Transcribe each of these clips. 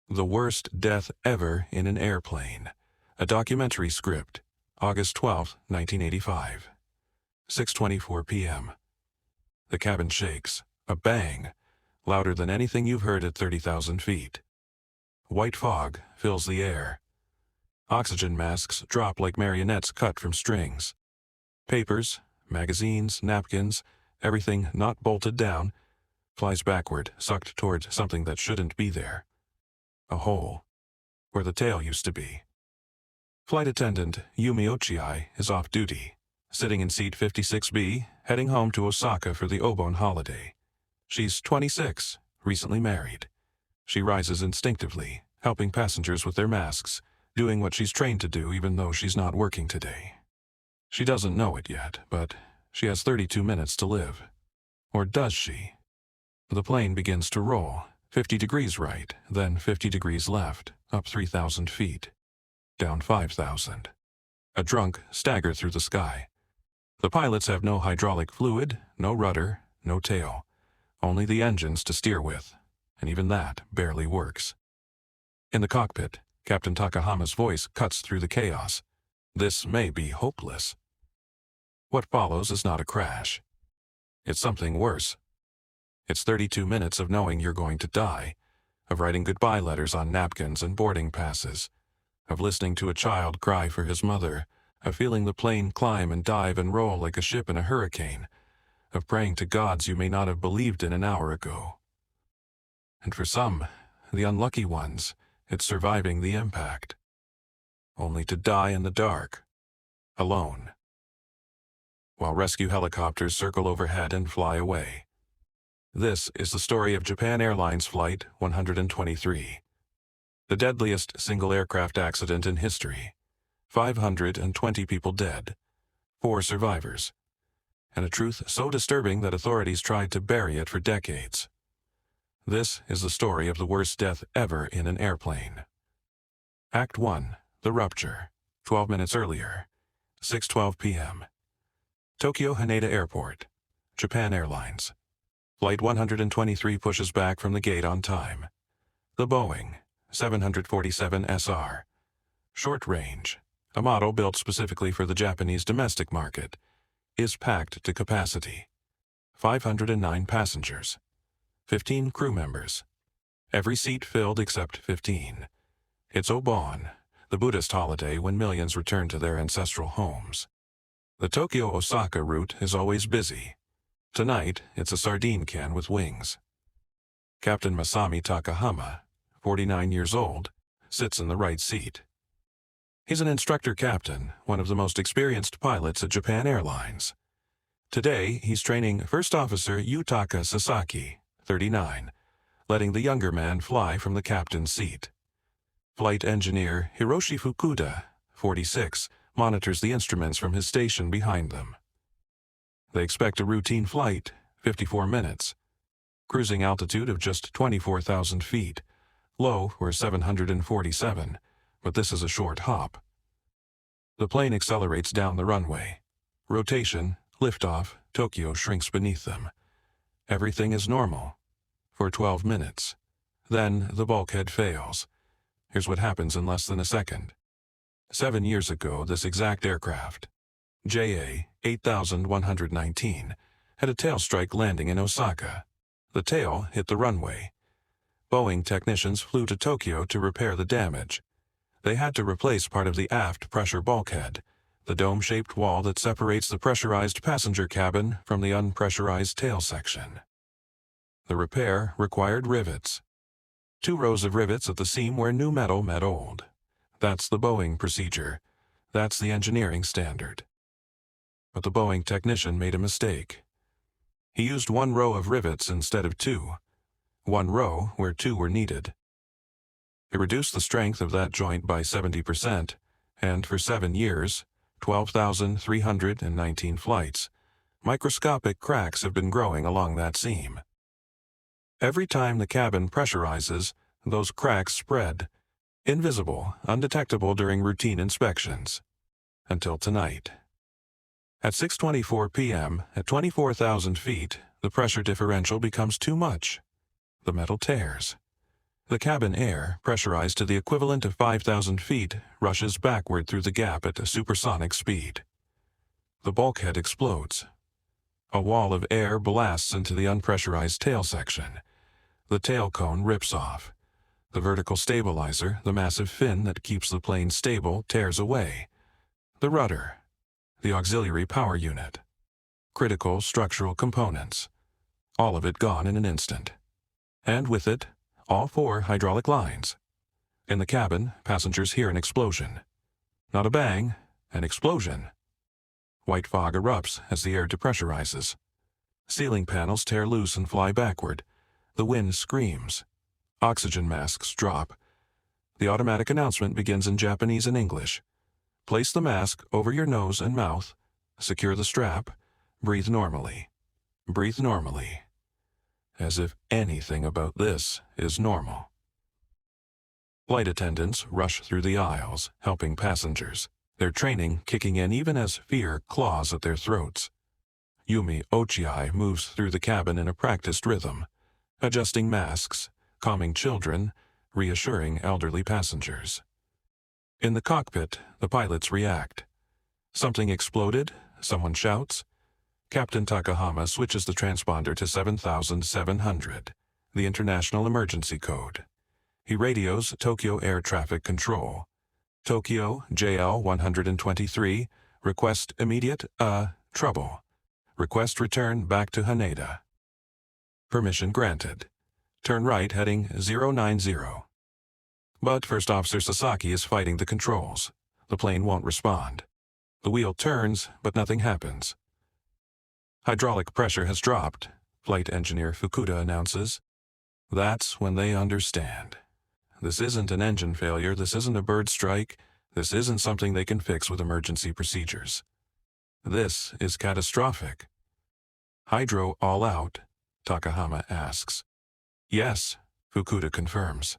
The Worst Death Ever in an Airplane. A documentary script. August 12, 1985. 6:24 p.m. The cabin shakes. A bang. Louder than anything you've heard at 30,000 feet. White fog fills the air. Oxygen masks drop like marionettes cut from strings. Papers, magazines, napkins, everything not bolted down, flies backward, sucked towards something that shouldn't be there. A hole, where the tail used to be. Flight attendant Yumi Ochiai is off duty, sitting in seat 56B, heading home to Osaka for the Obon holiday. She's 26, recently married. She rises instinctively, helping passengers with their masks, doing what she's trained to do even though she's not working today. She doesn't know it yet, but she has 32 minutes to live. Or does she? The plane begins to roll. 50 degrees right, then 50 degrees left, up 3,000 feet. Down 5,000. A drunk stagger through the sky. The pilots have no hydraulic fluid, no rudder, no tail. Only the engines to steer with, and even that barely works. In the cockpit, Captain Takahama's voice cuts through the chaos. This may be hopeless. What follows is not a crash. It's something worse. It's 32 minutes of knowing you're going to die, of writing goodbye letters on napkins and boarding passes, of listening to a child cry for his mother, of feeling the plane climb and dive and roll like a ship in a hurricane, of praying to gods you may not have believed in an hour ago. And for some, the unlucky ones, it's surviving the impact. Only to die in the dark, alone, while rescue helicopters circle overhead and fly away. This is the story of Japan Airlines Flight 123. The deadliest single aircraft accident in history. 520 people dead. 4 survivors. And a truth so disturbing that authorities tried to bury it for decades. This is the story of the worst death ever in an airplane. Act 1. The Rupture. 12 minutes earlier. 6:12 p.m. Tokyo Haneda Airport. Japan Airlines. Flight 123 pushes back from the gate on time. The Boeing 747 SR. Short range, a model built specifically for the Japanese domestic market, is packed to capacity. 509 passengers. 15 crew members. Every seat filled except 15. It's Obon, the Buddhist holiday when millions return to their ancestral homes. The Tokyo-Osaka route is always busy. Tonight, it's a sardine can with wings. Captain Masami Takahama, 49 years old, sits in the right seat. He's an instructor captain, one of the most experienced pilots at Japan Airlines. Today, he's training First Officer Yutaka Sasaki, 39, letting the younger man fly from the captain's seat. Flight engineer Hiroshi Fukuda, 46, monitors the instruments from his station behind them. They expect a routine flight, 54 minutes. Cruising altitude of just 24,000 feet. Low were 747, but this is a short hop. The plane accelerates down the runway. Rotation, liftoff, Tokyo shrinks beneath them. Everything is normal. For 12 minutes. Then the bulkhead fails. Here's what happens in less than a second. 7 years ago, this exact aircraft, JA 8119, had a tail strike landing in Osaka. The tail hit the runway. Boeing technicians flew to Tokyo to repair the damage. They had to replace part of the aft pressure bulkhead, the dome-shaped wall that separates the pressurized passenger cabin from the unpressurized tail section. The repair required rivets. 2 rows of rivets at the seam where new metal met old. That's the Boeing procedure. That's the engineering standard. But the Boeing technician made a mistake. He used 1 row of rivets instead of 2. 1 row where 2 were needed. It reduced the strength of that joint by 70%, and for 7 years, 12,319 flights, microscopic cracks have been growing along that seam. Every time the cabin pressurizes, those cracks spread, invisible, undetectable during routine inspections. Until tonight. At 6:24 p.m., at 24,000 feet, the pressure differential becomes too much. The metal tears. The cabin air, pressurized to the equivalent of 5,000 feet, rushes backward through the gap at a supersonic speed. The bulkhead explodes. A wall of air blasts into the unpressurized tail section. The tail cone rips off. The vertical stabilizer, the massive fin that keeps the plane stable, tears away. The rudder. The auxiliary power unit. Critical structural components. All of it gone in an instant. And with it, all 4 hydraulic lines. In the cabin, passengers hear an explosion. Not a bang, an explosion. White fog erupts as the air depressurizes. Ceiling panels tear loose and fly backward. The wind screams. Oxygen masks drop. The automatic announcement begins in Japanese and English. Place the mask over your nose and mouth. Secure the strap. Breathe normally. Breathe normally. As if anything about this is normal. Flight attendants rush through the aisles, helping passengers, their training kicking in even as fear claws at their throats. Yumi Ochiai moves through the cabin in a practiced rhythm, adjusting masks, calming children, reassuring elderly passengers. In the cockpit, the pilots react. Something exploded, someone shouts. Captain Takahama switches the transponder to 7700, the international emergency code. He radios Tokyo Air Traffic Control. Tokyo, JL 123, request immediate, trouble. Request return back to Haneda. Permission granted. Turn right heading 090. But First Officer Sasaki is fighting the controls. The plane won't respond. The wheel turns, but nothing happens. Hydraulic pressure has dropped, Flight Engineer Fukuda announces. That's when they understand. This isn't an engine failure, this isn't a bird strike, this isn't something they can fix with emergency procedures. This is catastrophic. Hydro all out? Takahama asks. Yes, Fukuda confirms.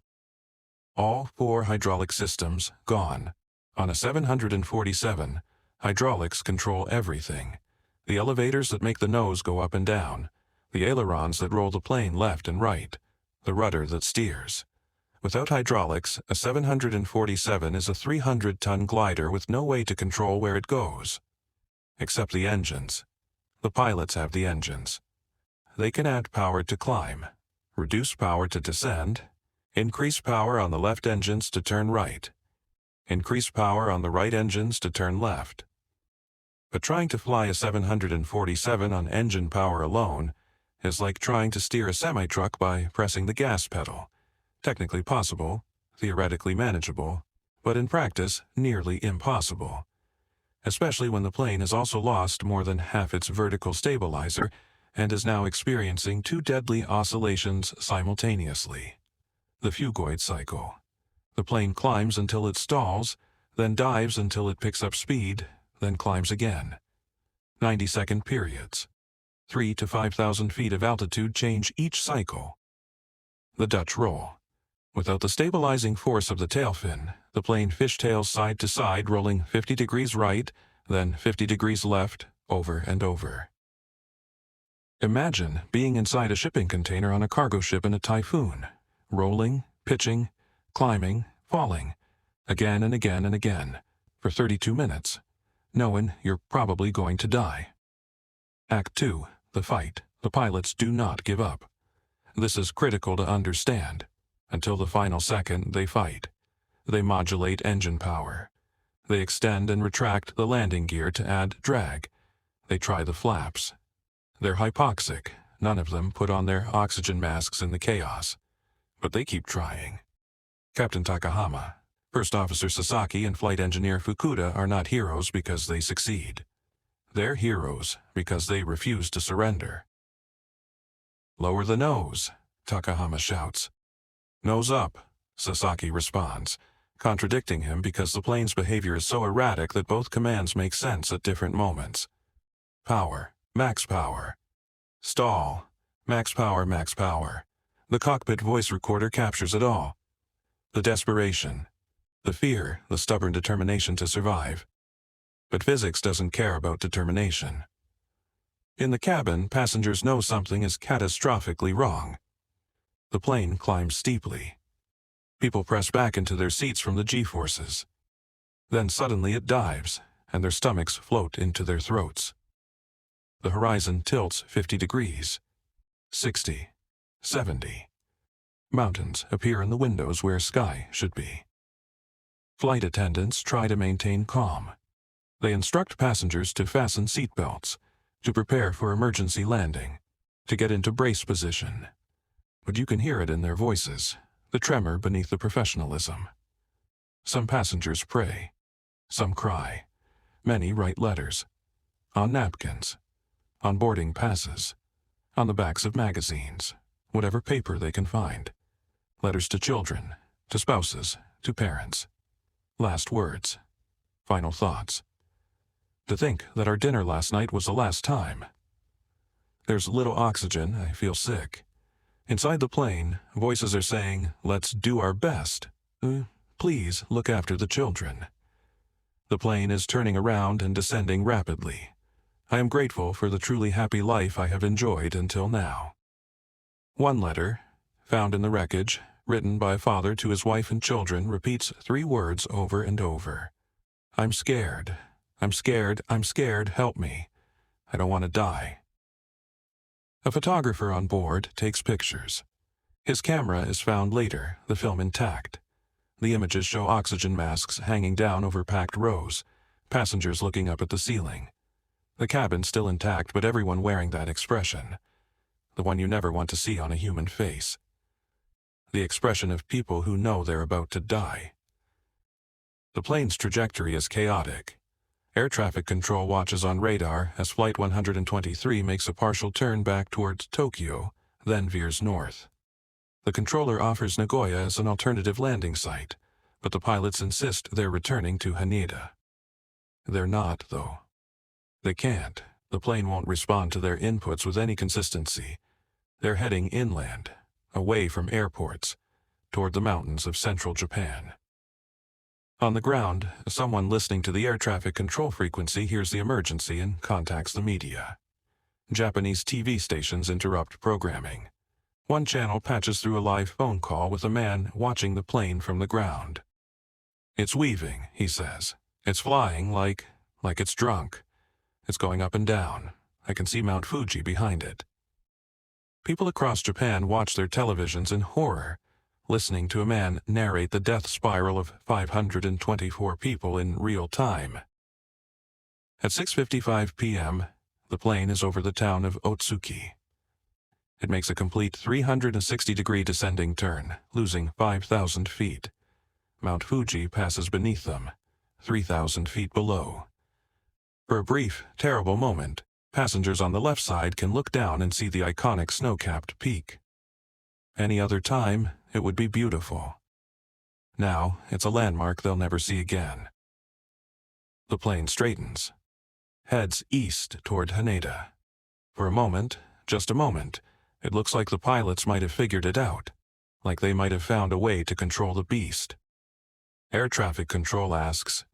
All 4 hydraulic systems gone. On a 747, hydraulics control everything. The elevators that make the nose go up and down, the ailerons that roll the plane left and right, the rudder that steers. Without hydraulics, a 747 is a 300-ton glider with no way to control where it goes. Except the engines. The pilots have the engines. They can add power to climb, reduce power to descend, increase power on the left engines to turn right, increase power on the right engines to turn left. But trying to fly a 747 on engine power alone is like trying to steer a semi-truck by pressing the gas pedal. Technically possible, theoretically manageable, but in practice nearly impossible. Especially when the plane has also lost more than half its vertical stabilizer and is now experiencing 2 deadly oscillations simultaneously. The phugoid cycle. The plane climbs until it stalls, then dives until it picks up speed, then climbs again. 90-second periods. 3,000 to 5,000 feet of altitude change each cycle. The Dutch roll. Without the stabilizing force of the tail fin, the plane fishtails side to side, rolling 50 degrees right, then 50 degrees left, over and over. Imagine being inside a shipping container on a cargo ship in a typhoon, rolling, pitching, climbing, falling, again and again and again, for 32 minutes. Knowing you're probably going to die. Act 2, the fight. The pilots do not give up. This is critical to understand. Until the final second, they fight. They modulate engine power. They extend and retract the landing gear to add drag. They try the flaps. They're hypoxic. None of them put on their oxygen masks in the chaos. But they keep trying. Captain Takahama, First Officer Sasaki and Flight Engineer Fukuda are not heroes because they succeed. They're heroes because they refuse to surrender. Lower the nose, Takahama shouts. Nose up, Sasaki responds, contradicting him because the plane's behavior is so erratic that both commands make sense at different moments. Power, max power. Stall, max power, max power. The cockpit voice recorder captures it all. The desperation. The fear, the stubborn determination to survive. But physics doesn't care about determination. In the cabin, passengers know something is catastrophically wrong. The plane climbs steeply. People press back into their seats from the G-forces. Then suddenly it dives, and their stomachs float into their throats. The horizon tilts 50 degrees, 60, 70. Mountains appear in the windows where sky should be. Flight attendants try to maintain calm. They instruct passengers to fasten seatbelts, to prepare for emergency landing, to get into brace position. But you can hear it in their voices, the tremor beneath the professionalism. Some passengers pray. Some cry. Many write letters. On napkins. On boarding passes. On the backs of magazines. Whatever paper they can find. Letters to children, to spouses, to parents. Last words. Final thoughts. To think that our dinner last night was the last time. There's little oxygen, I feel sick. Inside the plane, voices are saying, let's do our best. Please look after the children. The plane is turning around and descending rapidly. I am grateful for the truly happy life I have enjoyed until now. One letter, found in the wreckage, written by a father to his wife and children, repeats 3 words over and over. I'm scared. I'm scared. I'm scared. Help me. I don't want to die. A photographer on board takes pictures. His camera is found later, the film intact. The images show oxygen masks hanging down over packed rows, passengers looking up at the ceiling. The cabin still intact, but everyone wearing that expression. The one you never want to see on a human face. The expression of people who know they're about to die. The plane's trajectory is chaotic. Air traffic control watches on radar as Flight 123 makes a partial turn back towards Tokyo, then veers north. The controller offers Nagoya as an alternative landing site, but the pilots insist they're returning to Haneda. They're not, though. They can't. The plane won't respond to their inputs with any consistency. They're heading inland, away from airports, toward the mountains of central Japan. On the ground, someone listening to the air traffic control frequency hears the emergency and contacts the media. Japanese TV stations interrupt programming. One channel patches through a live phone call with a man watching the plane from the ground. It's weaving, he says. It's flying like it's drunk. It's going up and down. I can see Mount Fuji behind it. People across Japan watch their televisions in horror, listening to a man narrate the death spiral of 524 people in real time. At 6:55 p.m., the plane is over the town of Otsuki. It makes a complete 360-degree descending turn, losing 5,000 feet. Mount Fuji passes beneath them, 3,000 feet below. For a brief, terrible moment, passengers on the left side can look down and see the iconic snow-capped peak. Any other time, it would be beautiful. Now, it's a landmark they'll never see again. The plane straightens, heads east toward Haneda. For a moment, just a moment, it looks like the pilots might have figured it out, like they might have found a way to control the beast. Air traffic control asks,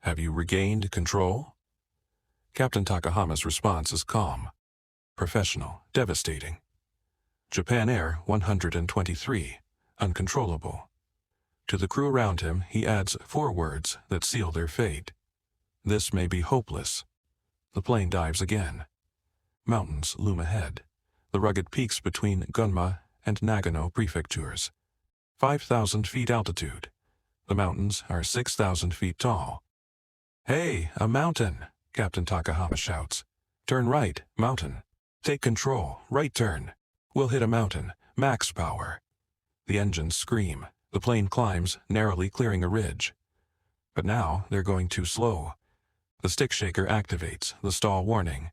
"Have you regained control?" Captain Takahama's response is calm, professional, devastating. Japan Air 123, uncontrollable. To the crew around him, he adds 4 words that seal their fate. This may be hopeless. The plane dives again. Mountains loom ahead, the rugged peaks between Gunma and Nagano prefectures. 5,000 feet altitude. The mountains are 6,000 feet tall. "Hey, a mountain!" Captain Takahama shouts. "Turn right, mountain. Take control, right turn. We'll hit a mountain, max power." The engines scream. The plane climbs, narrowly clearing a ridge. But now they're going too slow. The stick shaker activates, the stall warning.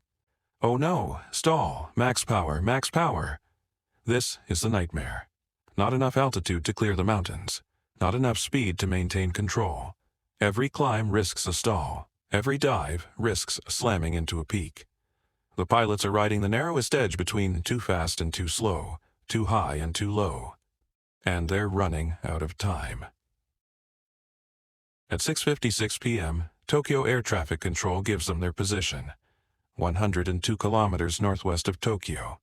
"Oh no, stall, max power, max power." This is the nightmare. Not enough altitude to clear the mountains. Not enough speed to maintain control. Every climb risks a stall. Every dive risks slamming into a peak. The pilots are riding the narrowest edge between too fast and too slow, too high and too low. And they're running out of time. At 6:56 p.m., Tokyo Air Traffic Control gives them their position, 102 kilometers northwest of Tokyo.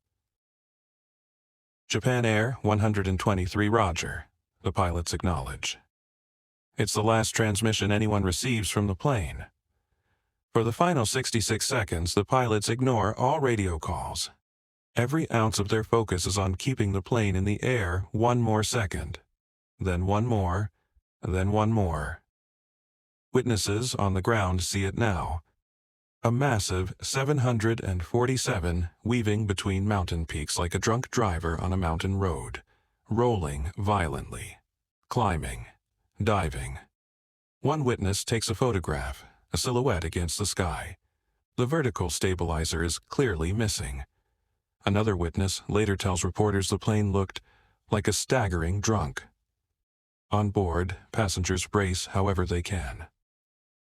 Japan Air 123 Roger. the pilots acknowledge. It's the last transmission anyone receives from the plane. For the final 66 seconds, the pilots ignore all radio calls. Every ounce of their focus is on keeping the plane in the air one more second. Then one more, then one more. Witnesses on the ground see it now. A massive 747 weaving between mountain peaks like a drunk driver on a mountain road, rolling violently, climbing, diving. One witness takes a photograph, a silhouette against the sky. The vertical stabilizer is clearly missing. Another witness later tells reporters the plane looked like a staggering drunk. On board, passengers brace however they can.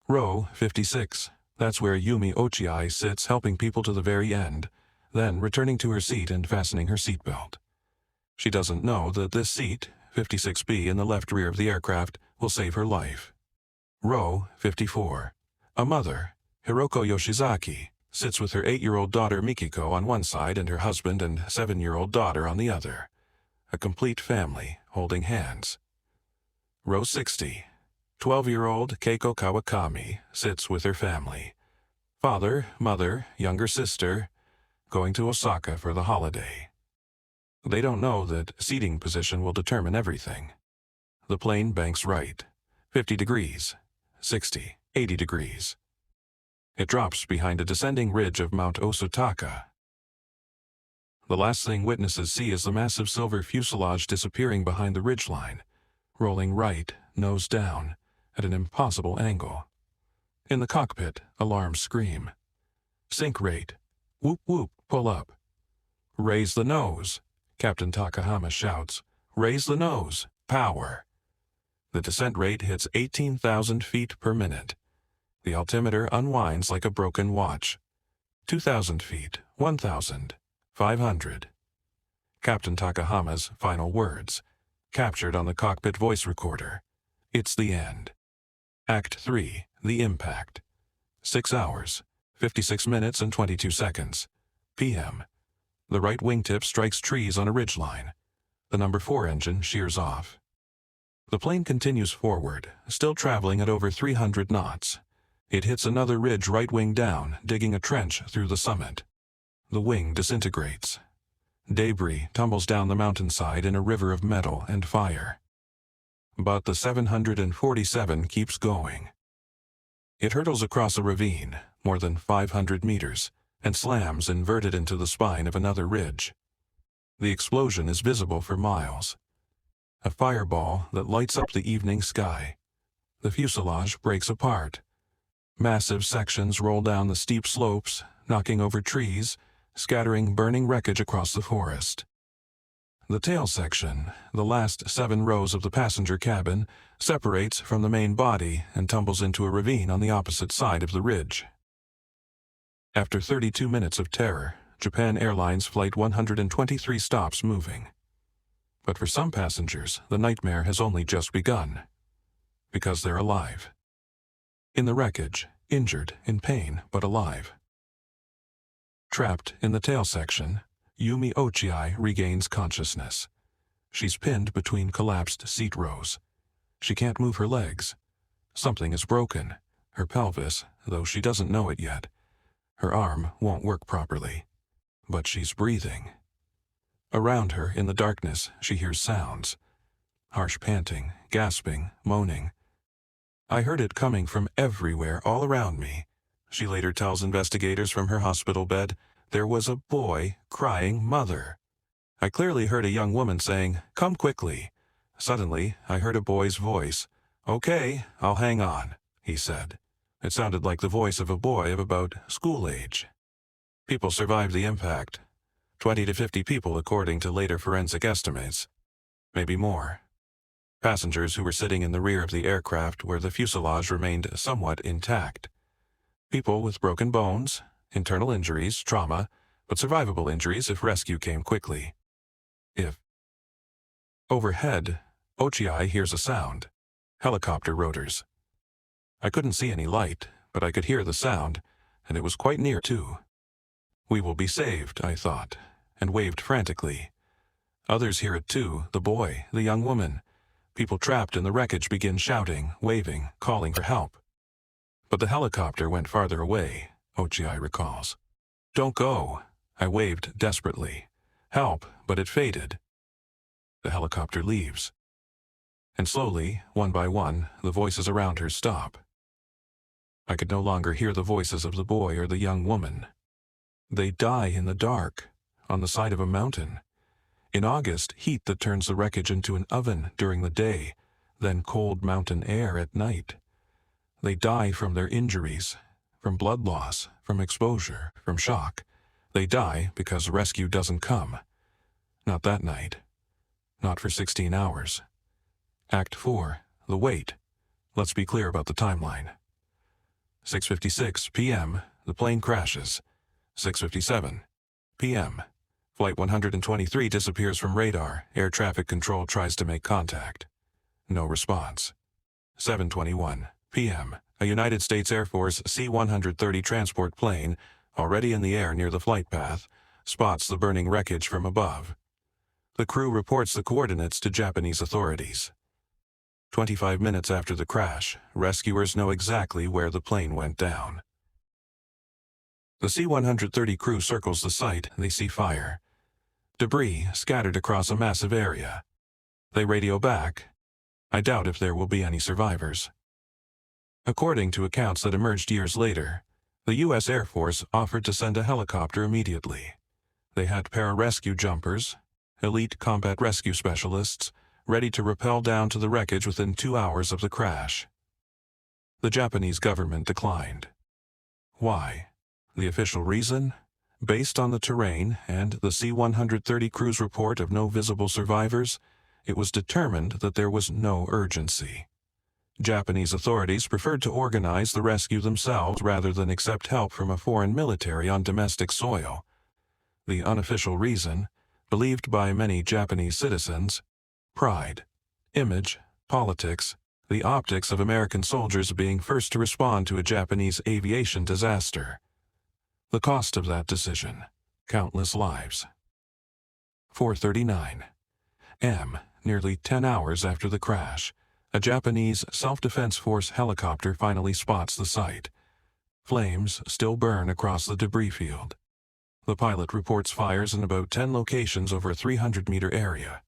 Row 56. That's where Yumi Ochiai sits, helping people to the very end, then returning to her seat and fastening her seatbelt. She doesn't know that this seat, 56B in the left rear of the aircraft, will save her life. Row 54. A mother, Hiroko Yoshizaki, sits with her 8-year-old daughter Mikiko on one side and her husband and 7-year-old daughter on the other. A complete family, holding hands. Row 60. 12-year-old Keiko Kawakami sits with her family. Father, mother, younger sister, going to Osaka for the holiday. They don't know that seating position will determine everything. The plane banks right, 50 degrees, 60, 80 degrees. It drops behind a descending ridge of Mount Osutaka. The last thing witnesses see is the massive silver fuselage disappearing behind the ridgeline, rolling right, nose down, at an impossible angle. In the cockpit, alarms scream. Sink rate. Whoop whoop, pull up. Raise the nose, Captain Takahama shouts. Raise the nose, power. The descent rate hits 18,000 feet per minute. The altimeter unwinds like a broken watch. 2,000 feet, 1,000, 500. Captain Takahama's final words, captured on the cockpit voice recorder. It's the end. Act 3, the impact. 6 hours, 56 minutes and 22 seconds. PM. The right wingtip strikes trees on a ridgeline. The number 4 engine shears off. The plane continues forward, still traveling at over 300 knots. It hits another ridge right wing down, digging a trench through the summit. The wing disintegrates. Debris tumbles down the mountainside in a river of metal and fire. But the 747 keeps going. It hurtles across a ravine, more than 500 meters, and slams inverted into the spine of another ridge. The explosion is visible for miles. A fireball that lights up the evening sky. The fuselage breaks apart. Massive sections roll down the steep slopes, knocking over trees, scattering burning wreckage across the forest. The tail section, the last 7 rows of the passenger cabin, separates from the main body and tumbles into a ravine on the opposite side of the ridge. After 32 minutes of terror, Japan Airlines Flight 123 stops moving. But for some passengers, the nightmare has only just begun. Because they're alive. In the wreckage, injured, in pain, but alive. Trapped in the tail section, Yumi Ochiai regains consciousness. She's pinned between collapsed seat rows. She can't move her legs. Something is broken. Her pelvis, though she doesn't know it yet. Her arm won't work properly. But she's breathing. Around her, in the darkness, she hears sounds. Harsh panting, gasping, moaning. I heard it coming from everywhere, all around me. She later tells investigators from her hospital bed, there was a boy crying mother. I clearly heard a young woman saying, come quickly. Suddenly, I heard a boy's voice. Okay, I'll hang on, he said. It sounded like the voice of a boy of about school age. People survived the impact. 20 to 50 people according to later forensic estimates. Maybe more. Passengers who were sitting in the rear of the aircraft where the fuselage remained somewhat intact. People with broken bones, internal injuries, trauma, but survivable injuries if rescue came quickly. Overhead, Ochiai hears a sound. Helicopter rotors. I couldn't see any light, but I could hear the sound, and it was quite near too. We will be saved, I thought, and waved frantically. Others hear it too, the boy, the young woman. People trapped in the wreckage begin shouting, waving, calling for help. But the helicopter went farther away, Ochi recalls. "Don't go," I waved desperately. "Help," but it faded. The helicopter leaves. And slowly, one by one, the voices around her stop. I could no longer hear the voices of the boy or the young woman. They die in the dark, on the side of a mountain. In August, heat that turns the wreckage into an oven during the day, then cold mountain air at night. They die from their injuries, from blood loss, from exposure, from shock. They die because rescue doesn't come. Not that night. Not for 16 hours. Act 4, the wait. Let's be clear about the timeline. 6:56 p.m., the plane crashes. 6:57 p.m., Flight 123 disappears from radar. Air traffic control tries to make contact. No response. 7:21 p.m., a United States Air Force C-130 transport plane, already in the air near the flight path, spots the burning wreckage from above. The crew reports the coordinates to Japanese authorities. 25 minutes after the crash, rescuers know exactly where the plane went down. The C-130 crew circles the site. They see fire. Debris scattered across a massive area. They radio back. I doubt if there will be any survivors. According to accounts that emerged years later, the U.S. Air Force offered to send a helicopter immediately. They had pararescue jumpers, elite combat rescue specialists, ready to rappel down to the wreckage within 2 hours of the crash. The Japanese government declined. Why? The official reason? Based on the terrain and the C-130 crew's report of no visible survivors, it was determined that there was no urgency. Japanese authorities preferred to organize the rescue themselves rather than accept help from a foreign military on domestic soil. The unofficial reason, believed by many Japanese citizens: pride, image, politics, the optics of American soldiers being first to respond to a Japanese aviation disaster. The cost of that decision: countless lives. 4:39 a.m., nearly 10 hours after the crash, a Japanese self-defense force helicopter finally spots the site. Flames still burn across the debris field. The pilot reports fires in about 10 locations over a 300-meter area.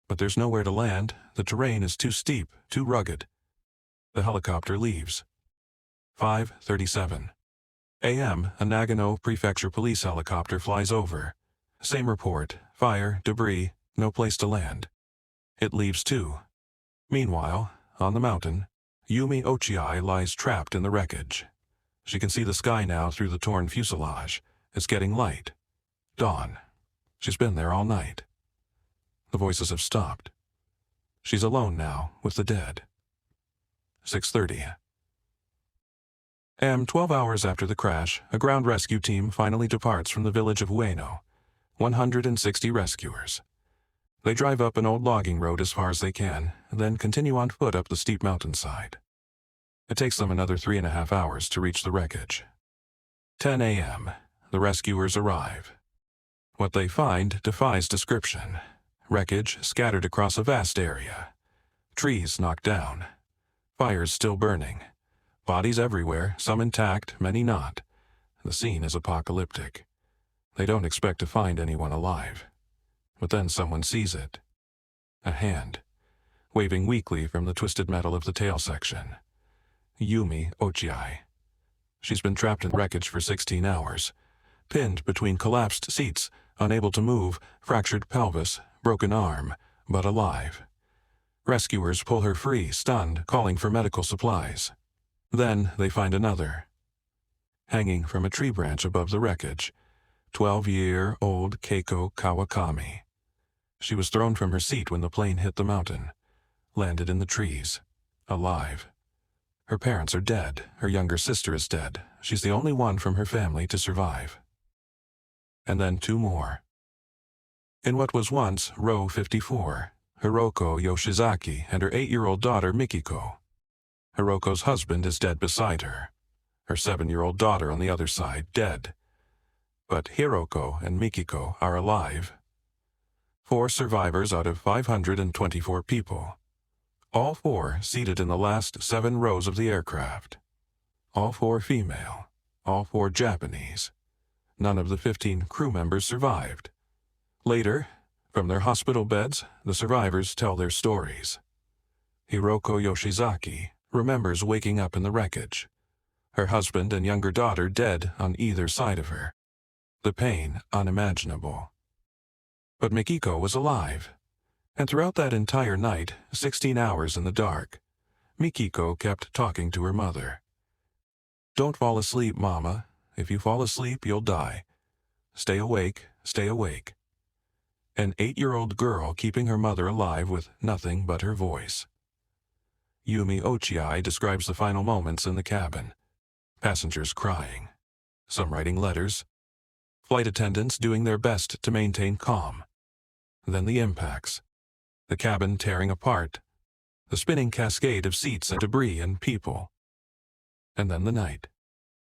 But there's nowhere to land. The terrain is too steep, too rugged. The helicopter leaves. 5:37 a.m., a Nagano Prefecture police helicopter flies over. Same report: fire, debris, no place to land. It leaves too. Meanwhile, on the mountain, Yumi Ochi lies trapped in the wreckage. She can see the sky now through the torn fuselage. It's getting light. Dawn. She's been there all night. The voices have stopped. She's alone now with the dead. 6:30 a.m. 12 hours after the crash, a ground rescue team finally departs from the village of Ueno. 160 rescuers. They drive up an old logging road as far as they can, then continue on foot up the steep mountainside. It takes them another 3.5 hours to reach the wreckage. 10 a.m. The rescuers arrive. What they find defies description. Wreckage scattered across a vast area. Trees knocked down. Fires still burning. Bodies everywhere, some intact, many not. The scene is apocalyptic. They don't expect to find anyone alive. But then someone sees it. A hand, waving weakly from the twisted metal of the tail section. Yumi Ochi. She's been trapped in wreckage for 16 hours. Pinned between collapsed seats, unable to move, fractured pelvis, broken arm, but alive. Rescuers pull her free, stunned, calling for medical supplies. Then they find another. Hanging from a tree branch above the wreckage, 12-year-old Keiko Kawakami. She was thrown from her seat when the plane hit the mountain, landed in the trees, alive. Her parents are dead. Her younger sister is dead. She's the only one from her family to survive. And then 2 more. In what was once row 54, Hiroko Yoshizaki and her 8-year-old daughter Mikiko. Hiroko's husband is dead beside her. Her 7-year-old daughter on the other side, dead. But Hiroko and Mikiko are alive. 4 survivors out of 524 people. All 4 seated in the last 7 rows of the aircraft. All 4 female. All 4 Japanese. None of the 15 crew members survived. Later, from their hospital beds, the survivors tell their stories. Hiroko Yoshizaki remembers waking up in the wreckage. Her husband and younger daughter dead on either side of her. The pain unimaginable. But Mikiko was alive. And throughout that entire night, 16 hours in the dark, Mikiko kept talking to her mother. "Don't fall asleep, Mama. If you fall asleep, you'll die. Stay awake, stay awake." An 8-year-old girl keeping her mother alive with nothing but her voice. Yumi Ochiai describes the final moments in the cabin. Passengers crying. Some writing letters. Flight attendants doing their best to maintain calm. Then the impacts. The cabin tearing apart. The spinning cascade of seats and debris and people. And then the night.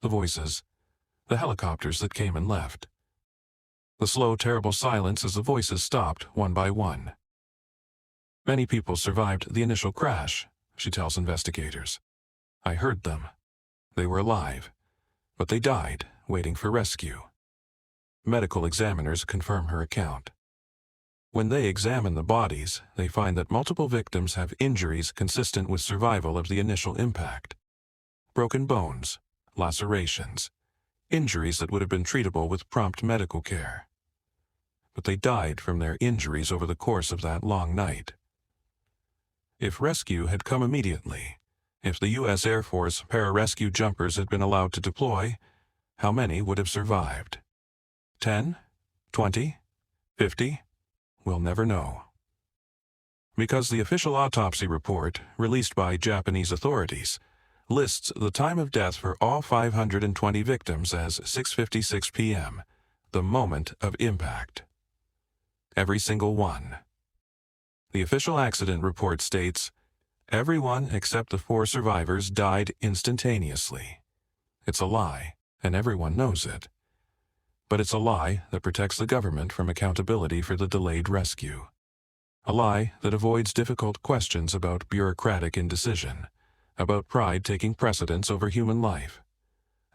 The voices. The helicopters that came and left. The slow, terrible silence as the voices stopped one by one. Many people survived the initial crash, she tells investigators. "I heard them. They were alive, but they died waiting for rescue." Medical examiners confirm her account. When they examine the bodies, they find that multiple victims have injuries consistent with survival of the initial impact. Broken bones, lacerations, injuries that would have been treatable with prompt medical care. But they died from their injuries over the course of that long night. If rescue had come immediately, if the U.S. Air Force pararescue jumpers had been allowed to deploy, how many would have survived? 10? 20? 50? We'll never know. Because the official autopsy report, released by Japanese authorities, lists the time of death for all 520 victims as 6:56 p.m., the moment of impact. Every single one. The official accident report states, everyone except the 4 survivors died instantaneously. It's a lie, and everyone knows it. But it's a lie that protects the government from accountability for the delayed rescue. A lie that avoids difficult questions about bureaucratic indecision, about pride taking precedence over human life,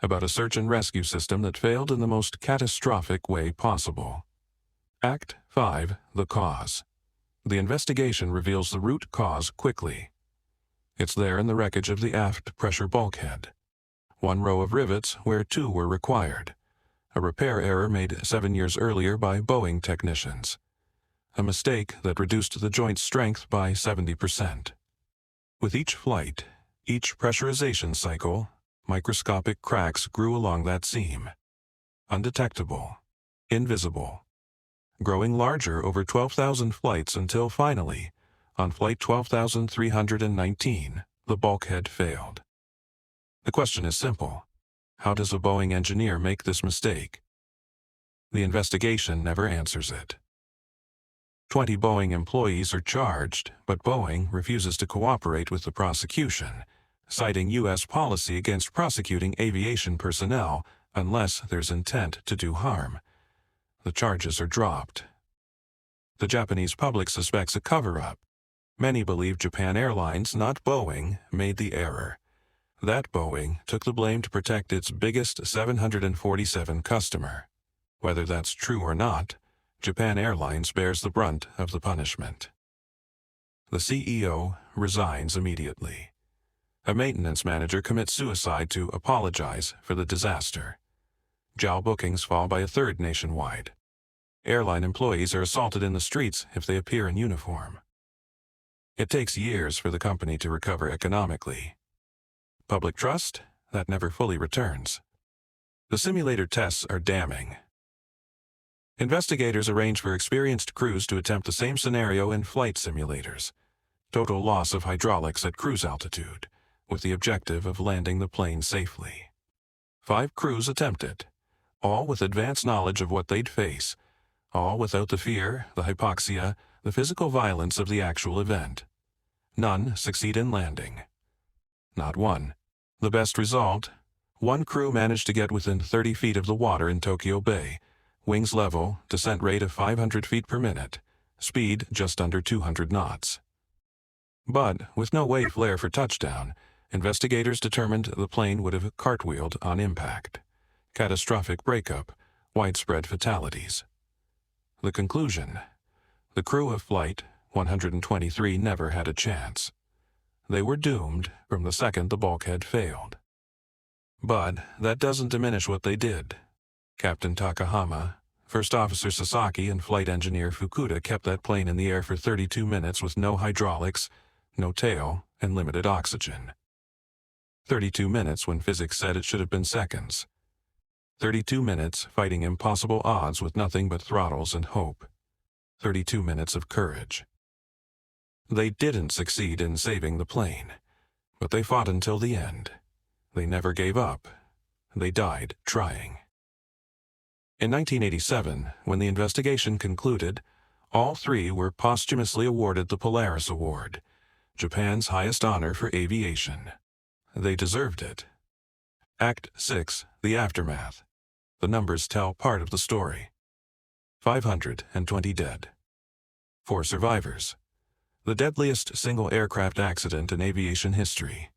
about a search and rescue system that failed in the most catastrophic way possible. Act 5, The Cause. The investigation reveals the root cause quickly. It's there in the wreckage of the aft pressure bulkhead. 1 row of rivets where 2 were required. A repair error made 7 years earlier by Boeing technicians. A mistake that reduced the joint's strength by 70%. With each flight, each pressurization cycle, microscopic cracks grew along that seam. Undetectable. Invisible. Growing larger over 12,000 flights until finally, on flight 12,319, the bulkhead failed. The question is simple. How does a Boeing engineer make this mistake? The investigation never answers it. 20 Boeing employees are charged, but Boeing refuses to cooperate with the prosecution, citing U.S. policy against prosecuting aviation personnel unless there's intent to do harm. The charges are dropped. The Japanese public suspects a cover-up. Many believe Japan Airlines, not Boeing, made the error. That Boeing took the blame to protect its biggest 747 customer. Whether that's true or not, Japan Airlines bears the brunt of the punishment. The CEO resigns immediately. A maintenance manager commits suicide to apologize for the disaster. JAL bookings fall by a third nationwide. Airline employees are assaulted in the streets if they appear in uniform. It takes years for the company to recover economically. Public trust? That never fully returns. The simulator tests are damning. Investigators arrange for experienced crews to attempt the same scenario in flight simulators. Total loss of hydraulics at cruise altitude, with the objective of landing the plane safely. 5 crews attempt it, all with advanced knowledge of what they'd face, all without the fear, the hypoxia, the physical violence of the actual event. None succeed in landing. Not one. The best result? 1 crew managed to get within 30 feet of the water in Tokyo Bay, wings level, descent rate of 500 feet per minute, speed just under 200 knots. But, with no wave flare for touchdown, investigators determined the plane would have cartwheeled on impact. Catastrophic breakup, widespread fatalities. The conclusion: the crew of Flight 123 never had a chance. They were doomed from the second the bulkhead failed. But that doesn't diminish what they did. Captain Takahama, First Officer Sasaki, and Flight Engineer Fukuda kept that plane in the air for 32 minutes with no hydraulics, no tail, and limited oxygen. 32 minutes when physics said it should have been seconds. 32 minutes fighting impossible odds with nothing but throttles and hope. 32 minutes of courage. They didn't succeed in saving the plane, but they fought until the end. They never gave up. They died trying. In 1987, when the investigation concluded, all three were posthumously awarded the Polaris Award, Japan's highest honor for aviation. They deserved it. Act 6, The Aftermath. The numbers tell part of the story. 520 dead. 4 survivors. The deadliest single aircraft accident in aviation history.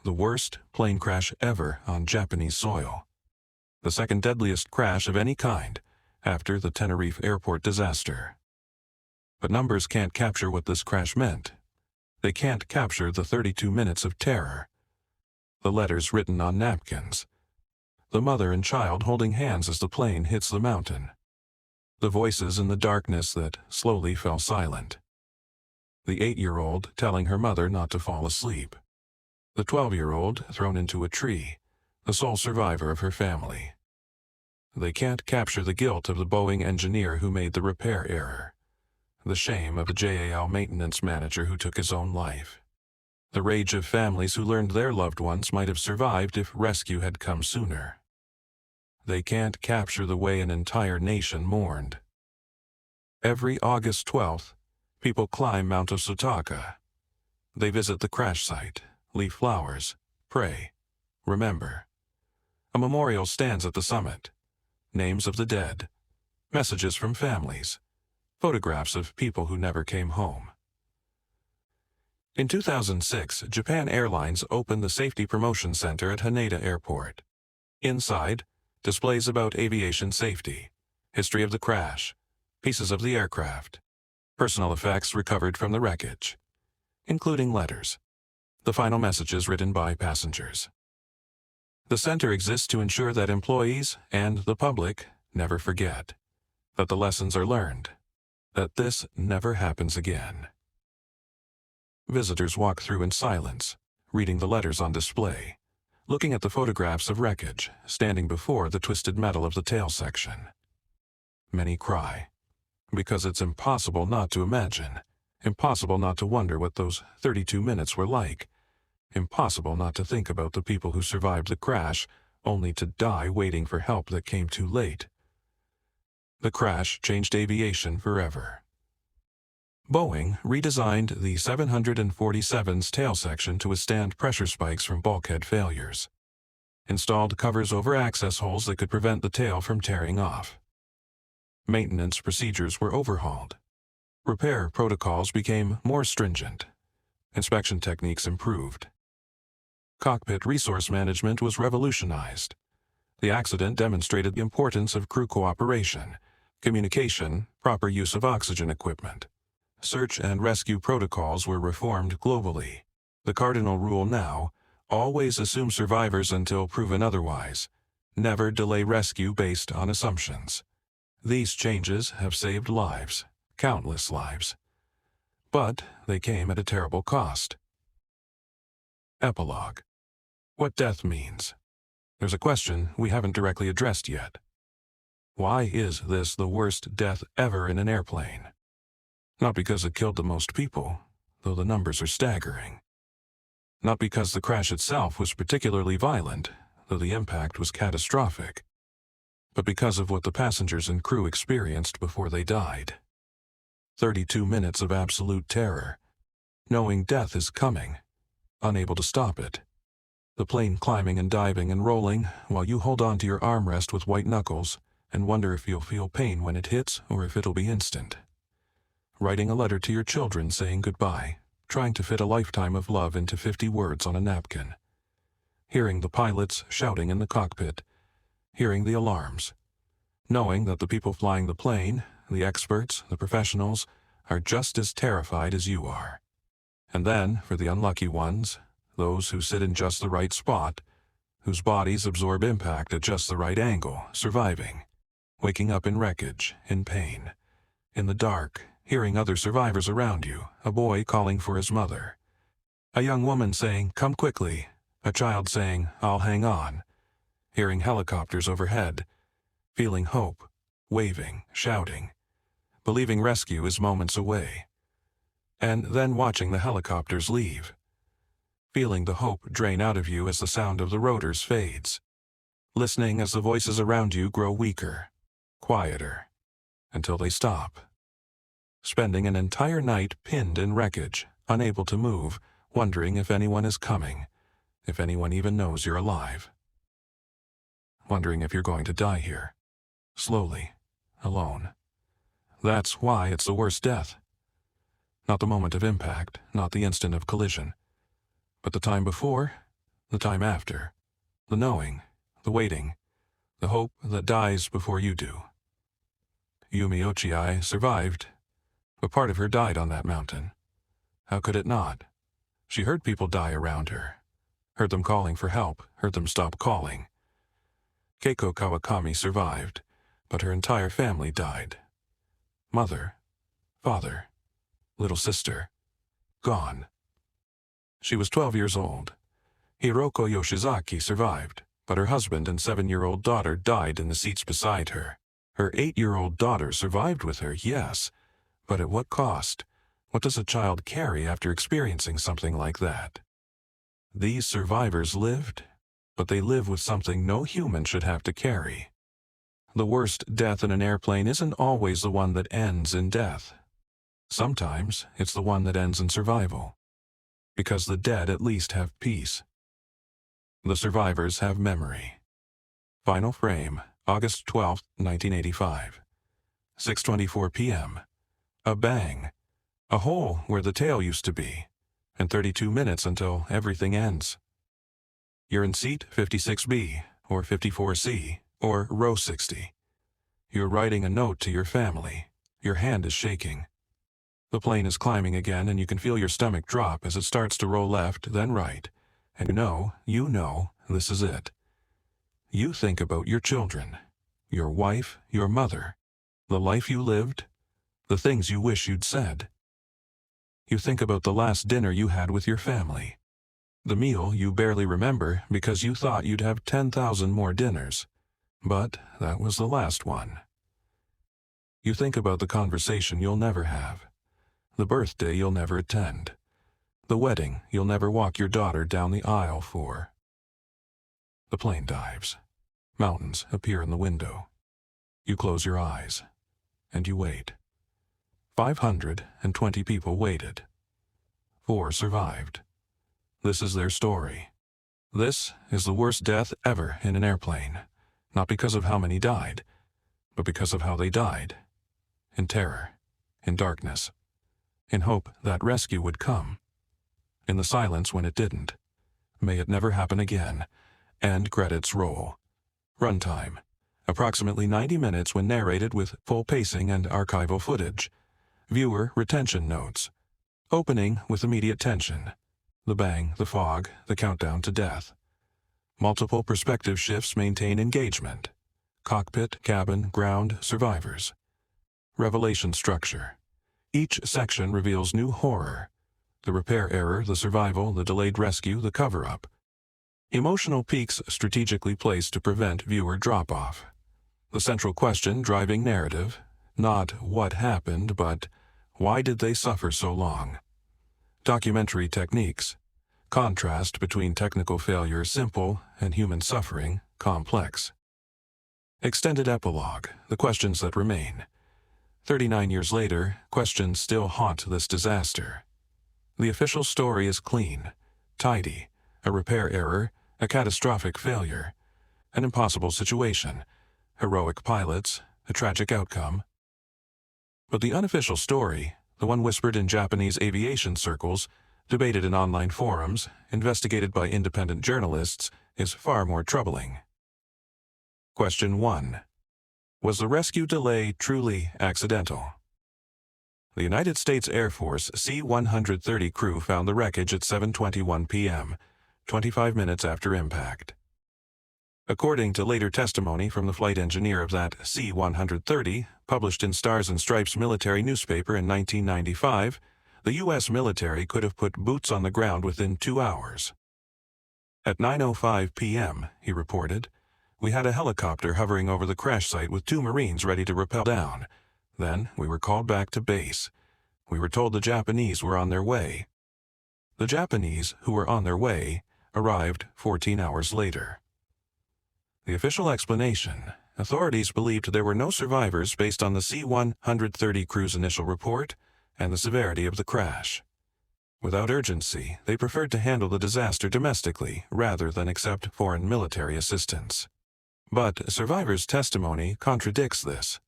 The worst plane crash ever on Japanese soil. The second deadliest crash of any kind after the Tenerife airport disaster. But numbers can't capture what this crash meant. They can't capture the 32 minutes of terror. The letters written on napkins. The mother and child holding hands as the plane hits the mountain. The voices in the darkness that slowly fell silent. The 8-year-old telling her mother not to fall asleep. The 12-year-old thrown into a tree, the sole survivor of her family. They can't capture the guilt of the Boeing engineer who made the repair error. The shame of the JAL maintenance manager who took his own life. The rage of families who learned their loved ones might have survived if rescue had come sooner. They can't capture the way an entire nation mourned. Every August 12th, people climb Mount Osutaka. They visit the crash site, leave flowers, pray, remember. A memorial stands at the summit. Names of the dead, messages from families, photographs of people who never came home. In 2006, Japan Airlines opened the Safety Promotion Center at Haneda Airport. Inside, displays about aviation safety, history of the crash, pieces of the aircraft, personal effects recovered from the wreckage, including letters, the final messages written by passengers. The center exists to ensure that employees and the public never forget, that the lessons are learned, that this never happens again. Visitors walk through in silence, reading the letters on display, looking at the photographs of wreckage standing before the twisted metal of the tail section. Many cry, because it's impossible not to imagine, impossible not to wonder what those 32 minutes were like, impossible not to think about the people who survived the crash only to die waiting for help that came too late. The crash changed aviation forever. Boeing redesigned the 747's tail section to withstand pressure spikes from bulkhead failures. Installed covers over access holes that could prevent the tail from tearing off. Maintenance procedures were overhauled. Repair protocols became more stringent. Inspection techniques improved. Cockpit resource management was revolutionized. The accident demonstrated the importance of crew cooperation, communication, proper use of oxygen equipment. Search and rescue protocols were reformed globally. The cardinal rule now: always assume survivors until proven otherwise. Never delay rescue based on assumptions. These changes have saved lives, countless lives. But they came at a terrible cost. Epilogue. What death means. There's a question we haven't directly addressed yet. Why is this the worst death ever in an airplane? Not because it killed the most people, though the numbers are staggering. Not because the crash itself was particularly violent, though the impact was catastrophic. But because of what the passengers and crew experienced before they died. 32 minutes of absolute terror, knowing death is coming, unable to stop it. The plane climbing and diving and rolling while you hold on to your armrest with white knuckles and wonder if you'll feel pain when it hits or if it'll be instant. Writing a letter to your children saying goodbye, trying to fit a lifetime of love into 50 words on a napkin. Hearing the pilots shouting in the cockpit, hearing the alarms, knowing that the people flying the plane, the experts, the professionals, are just as terrified as you are. And then, for the unlucky ones, those who sit in just the right spot, whose bodies absorb impact at just the right angle, surviving, waking up in wreckage, in pain, in the dark, hearing other survivors around you, a boy calling for his mother, a young woman saying, "Come quickly," a child saying, "I'll hang on," hearing helicopters overhead, feeling hope, waving, shouting, believing rescue is moments away, and then watching the helicopters leave, feeling the hope drain out of you as the sound of the rotors fades, listening as the voices around you grow weaker, quieter, until they stop. Spending an entire night pinned in wreckage, unable to move, wondering if anyone is coming, if anyone even knows you're alive. Wondering if you're going to die here, slowly, alone. That's why it's the worst death. Not the moment of impact, not the instant of collision, but the time before, the time after, the knowing, the waiting, the hope that dies before you do. Yumi Ochiai survived, but part of her died on that mountain. How could it not? She heard people die around her, heard them calling for help, heard them stop calling. Keiko Kawakami survived, but her entire family died. Mother, father, little sister, gone. She was 12 years old. Hiroko Yoshizaki survived, but her husband and 7-year-old daughter died in the seats beside her. Her 8-year-old daughter survived with her, yes, but at what cost? What does a child carry after experiencing something like that? These survivors lived, but they live with something no human should have to carry. The worst death in an airplane isn't always the one that ends in death. Sometimes it's the one that ends in survival, because the dead at least have peace. The survivors have memory. Final frame, August 12, 1985. 6:24 p.m. A bang. A hole where the tail used to be. And 32 minutes until everything ends. You're in seat 56B, or 54C, or row 60. You're writing a note to your family. Your hand is shaking. The plane is climbing again, and you can feel your stomach drop as it starts to roll left, then right. And you know, this is it. You think about your children, your wife, your mother, the life you lived, the things you wish you'd said. You think about the last dinner you had with your family, the meal you barely remember because you thought you'd have 10,000 more dinners, but that was the last one. You think about the conversation you'll never have, the birthday you'll never attend, the wedding you'll never walk your daughter down the aisle for. The plane dives. Mountains appear in the window. You close your eyes, and you wait. 520 people waited. 4 survived. This is their story. This is the worst death ever in an airplane, not because of how many died, but because of how they died. In terror, in darkness, in hope that rescue would come. In the silence when it didn't. May it never happen again. End credits roll. Runtime, approximately 90 minutes when narrated with full pacing and archival footage. Viewer retention notes. Opening with immediate tension. The bang, the fog, the countdown to death. Multiple perspective shifts maintain engagement. Cockpit, cabin, ground, survivors. Revelation structure. Each section reveals new horror. The repair error, the survival, the delayed rescue, the cover-up. Emotional peaks strategically placed to prevent viewer drop-off. The central question driving narrative, not what happened, but why did they suffer so long? Documentary techniques. Contrast between technical failure simple and human suffering complex. Extended epilogue, the questions that remain. 39 years later, questions still haunt this disaster. The official story is clean, tidy, a repair error, a catastrophic failure, an impossible situation, heroic pilots, a tragic outcome. But the unofficial story, the one whispered in Japanese aviation circles, debated in online forums, investigated by independent journalists, is far more troubling. Question 1. Was the rescue delay truly accidental? The United States Air Force C-130 crew found the wreckage at 7:21 p.m., 25 minutes after impact. According to later testimony from the flight engineer of that C-130, published in Stars and Stripes military newspaper in 1995, the U.S. military could have put boots on the ground within 2 hours. At 9:05 p.m., he reported, we had a helicopter hovering over the crash site with 2 Marines ready to rappel down. Then we were called back to base. We were told the Japanese were on their way. The Japanese, who were on their way, arrived 14 hours later. The official explanation: authorities believed there were no survivors based on the C-130 crew's initial report and the severity of the crash. Without urgency, they preferred to handle the disaster domestically rather than accept foreign military assistance. But survivors' testimony contradicts this.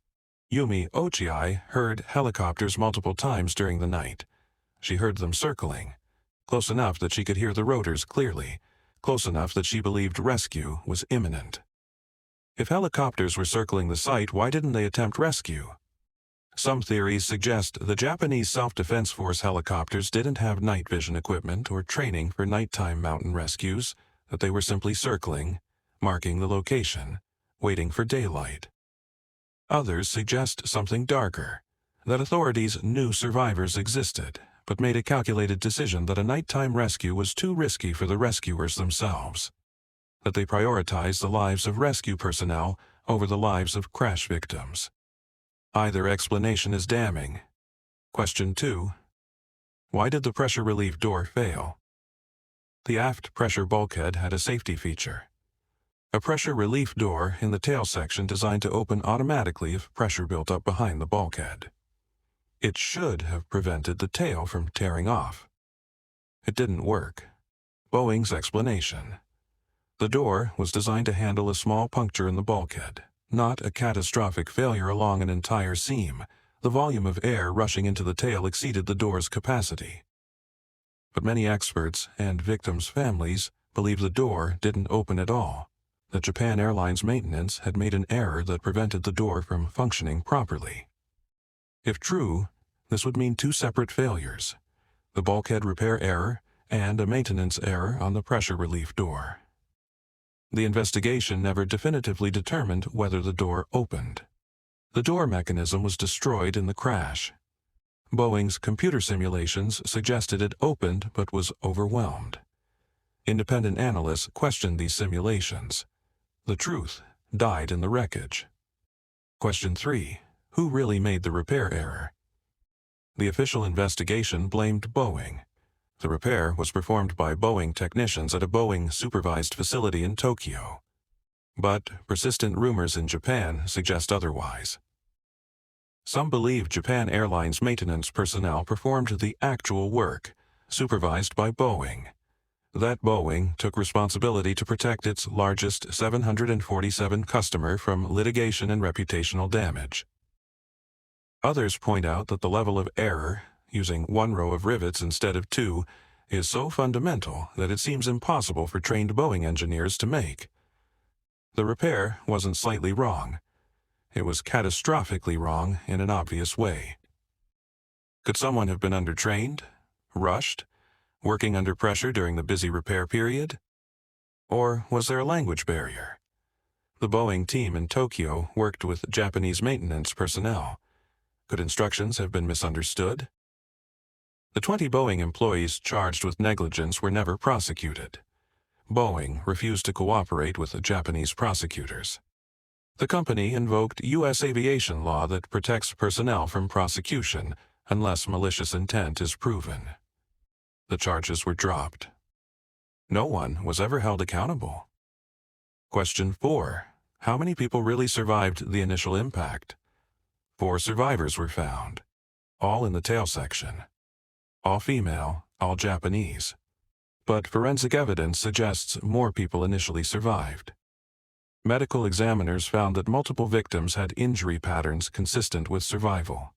Yumi Ochiai heard helicopters multiple times during the night. She heard them circling, close enough that she could hear the rotors clearly, close enough that she believed rescue was imminent. If helicopters were circling the site, why didn't they attempt rescue? Some theories suggest the Japanese Self-Defense Force helicopters didn't have night vision equipment or training for nighttime mountain rescues, that they were simply circling, marking the location, waiting for daylight. Others suggest something darker, that authorities knew survivors existed, but made a calculated decision that a nighttime rescue was too risky for the rescuers themselves, that they prioritized the lives of rescue personnel over the lives of crash victims. Either explanation is damning. Question 2. Why did the pressure relief door fail? The aft pressure bulkhead had a safety feature: a pressure relief door in the tail section designed to open automatically if pressure built up behind the bulkhead. It should have prevented the tail from tearing off. It didn't work. Boeing's explanation: the door was designed to handle a small puncture in the bulkhead, not a catastrophic failure along an entire seam. The volume of air rushing into the tail exceeded the door's capacity. But many experts and victims' families believe the door didn't open at all, that Japan Airlines maintenance had made an error that prevented the door from functioning properly. If true, this would mean 2 separate failures: the bulkhead repair error and a maintenance error on the pressure relief door. The investigation never definitively determined whether the door opened. The door mechanism was destroyed in the crash. Boeing's computer simulations suggested it opened but was overwhelmed. Independent analysts questioned these simulations. The truth died in the wreckage. Question 3. Who really made the repair error? The official investigation blamed Boeing. The repair was performed by Boeing technicians at a Boeing-supervised facility in Tokyo. But persistent rumors in Japan suggest otherwise. Some believe Japan Airlines maintenance personnel performed the actual work, supervised by Boeing. That Boeing took responsibility to protect its largest 747 customer from litigation and reputational damage. Others point out that the level of error, using 1 row of rivets instead of 2, is so fundamental that it seems impossible for trained Boeing engineers to make. The repair wasn't slightly wrong. It was catastrophically wrong in an obvious way. Could someone have been undertrained, rushed, working under pressure during the busy repair period? Or was there a language barrier? The Boeing team in Tokyo worked with Japanese maintenance personnel. Could instructions have been misunderstood? The 20 Boeing employees charged with negligence were never prosecuted. Boeing refused to cooperate with the Japanese prosecutors. The company invoked U.S. aviation law that protects personnel from prosecution unless malicious intent is proven. The charges were dropped. No one was ever held accountable. Question 4. How many people really survived the initial impact? 4 survivors were found, all in the tail section. All female, all Japanese. But forensic evidence suggests more people initially survived. Medical examiners found that multiple victims had injury patterns consistent with survival: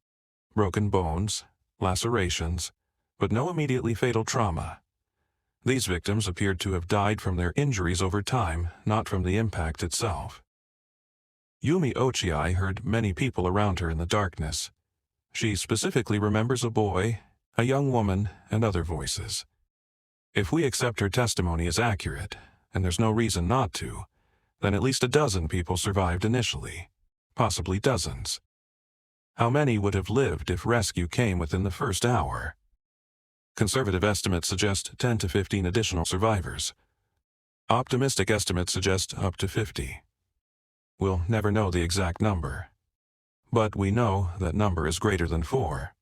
broken bones, lacerations, but no immediately fatal trauma. These victims appeared to have died from their injuries over time, not from the impact itself. Yumi Ochiai heard many people around her in the darkness. She specifically remembers a boy, a young woman, and other voices. If we accept her testimony as accurate, and there's no reason not to, then at least a dozen people survived initially, possibly dozens. How many would have lived if rescue came within the first hour? Conservative estimates suggest 10 to 15 additional survivors. Optimistic estimates suggest up to 50. We'll never know the exact number, but we know that number is greater than 4.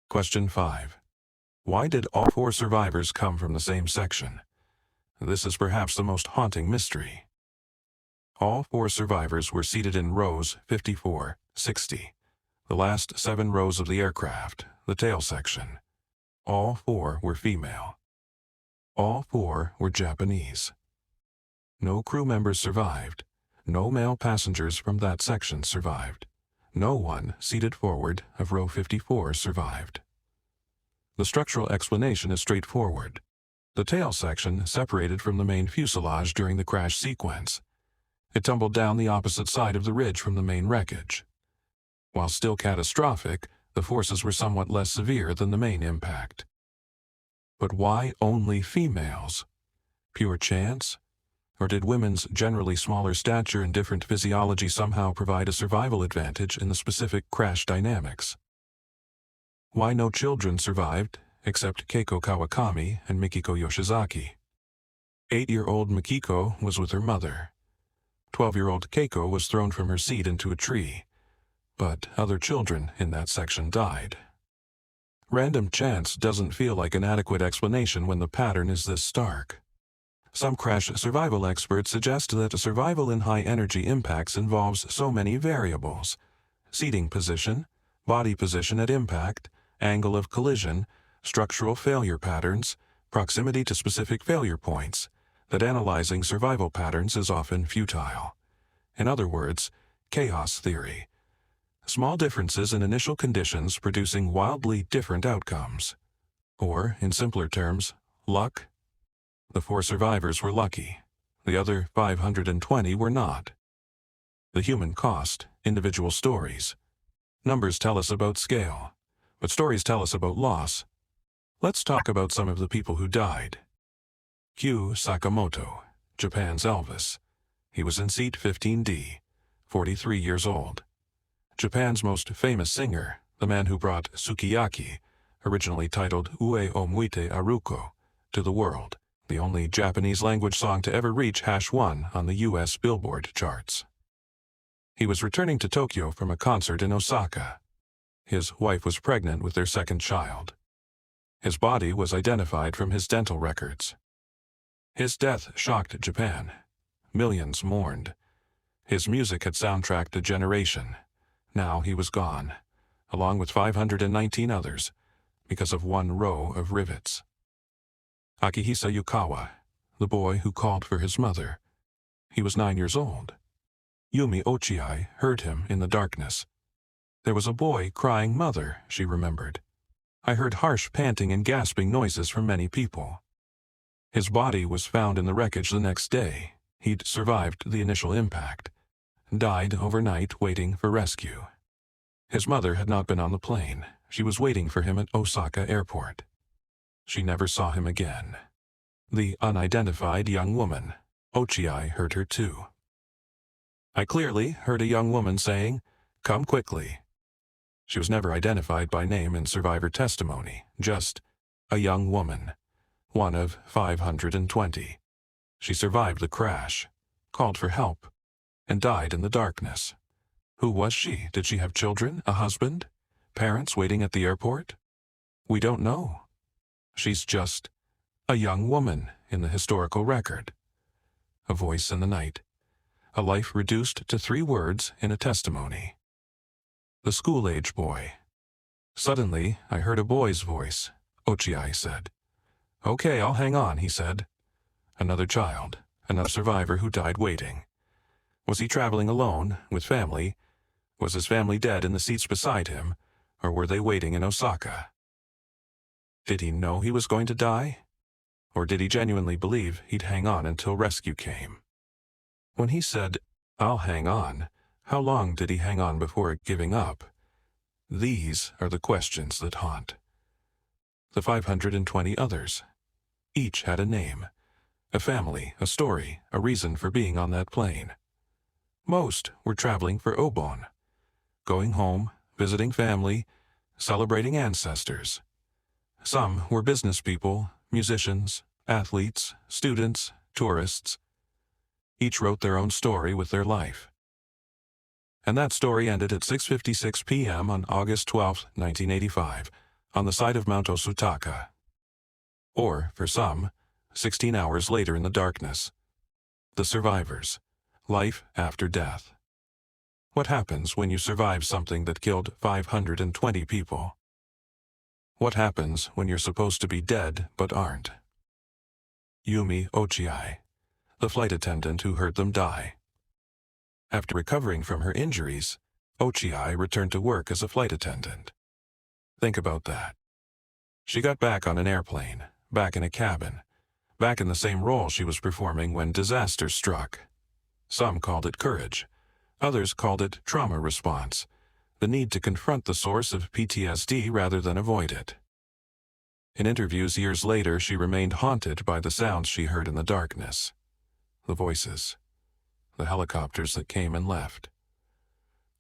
Question 5. Why did all 4 survivors come from the same section? This is perhaps the most haunting mystery. All 4 survivors were seated in rows 54, 60, the last 7 rows of the aircraft, the tail section. All 4 were female. All 4 were Japanese. No crew members survived. No male passengers from that section survived. No one seated forward of row 54 survived. The structural explanation is straightforward. The tail section separated from the main fuselage during the crash sequence. It tumbled down the opposite side of the ridge from the main wreckage. While still catastrophic, the forces were somewhat less severe than the main impact. But why only females? Pure chance? Or did women's generally smaller stature and different physiology somehow provide a survival advantage in the specific crash dynamics? Why no children survived, except Keiko Kawakami and Mikiko Yoshizaki? 8-year-old Mikiko was with her mother. 12-year-old Keiko was thrown from her seat into a tree, but other children in that section died. Random chance doesn't feel like an adequate explanation when the pattern is this stark. Some crash survival experts suggest that survival in high-energy impacts involves so many variables: seating position, body position at impact, angle of collision, structural failure patterns, proximity to specific failure points, that analyzing survival patterns is often futile. In other words, chaos theory. Small differences in initial conditions producing wildly different outcomes. Or, in simpler terms, luck. The 4 survivors were lucky. The other 520 were not. The human cost, individual stories. Numbers tell us about scale, but stories tell us about loss. Let's talk about some of the people who died. Kyu Sakamoto, Japan's Elvis. He was in seat 15D, 43 years old. Japan's most famous singer, the man who brought Sukiyaki, originally titled Ue o Muite Aruko, to the world, the only Japanese-language song to ever reach #1 on the U.S. Billboard charts. He was returning to Tokyo from a concert in Osaka. His wife was pregnant with their second child. His body was identified from his dental records. His death shocked Japan. Millions mourned. His music had soundtracked a generation. Now he was gone, along with 519 others, because of one row of rivets. Akihisa Yukawa, the boy who called for his mother. He was 9 years old. Yumi Ochiai heard him in the darkness. There was a boy crying "Mother," she remembered. I heard harsh panting and gasping noises from many people. His body was found in the wreckage the next day. He'd survived the initial impact. Died overnight waiting for rescue. His mother had not been on the plane. She was waiting for him at Osaka Airport. She never saw him again. The unidentified young woman, Ochiai, heard her too. I clearly heard a young woman saying, "Come quickly." She was never identified by name in survivor testimony, just a young woman, one of 520. She survived the crash, called for help, and died in the darkness. Who was she? Did she have children, a husband, parents waiting at the airport? We don't know. She's just a young woman in the historical record. A voice in the night. A life reduced to 3 words in a testimony. The school-age boy. Suddenly, I heard a boy's voice, Ochiai said. "Okay, I'll hang on," he said. Another child, another survivor who died waiting. Was he traveling alone, with family? Was his family dead in the seats beside him, or were they waiting in Osaka? Did he know he was going to die? Or did he genuinely believe he'd hang on until rescue came? When he said, "I'll hang on," how long did he hang on before giving up? These are the questions that haunt. The 520 others. Each had a name, a family, a story, a reason for being on that plane. Most were traveling for Obon, going home, visiting family, celebrating ancestors. Some were business people, musicians, athletes, students, tourists. Each wrote their own story with their life. And that story ended at 6:56 p.m. on August 12, 1985, on the side of Mount Osutaka. Or, for some, 16 hours later in the darkness. The survivors. Life after death. What happens when you survive something that killed 520 people? What happens when you're supposed to be dead but aren't? Yumi Ochiai, the flight attendant who heard them die. After recovering from her injuries, Ochiai returned to work as a flight attendant. Think about that. She got back on an airplane, back in a cabin, back in the same role she was performing when disaster struck. Some called it courage. Others called it trauma response, the need to confront the source of PTSD rather than avoid it. In interviews years later, she remained haunted by the sounds she heard in the darkness. The voices. The helicopters that came and left.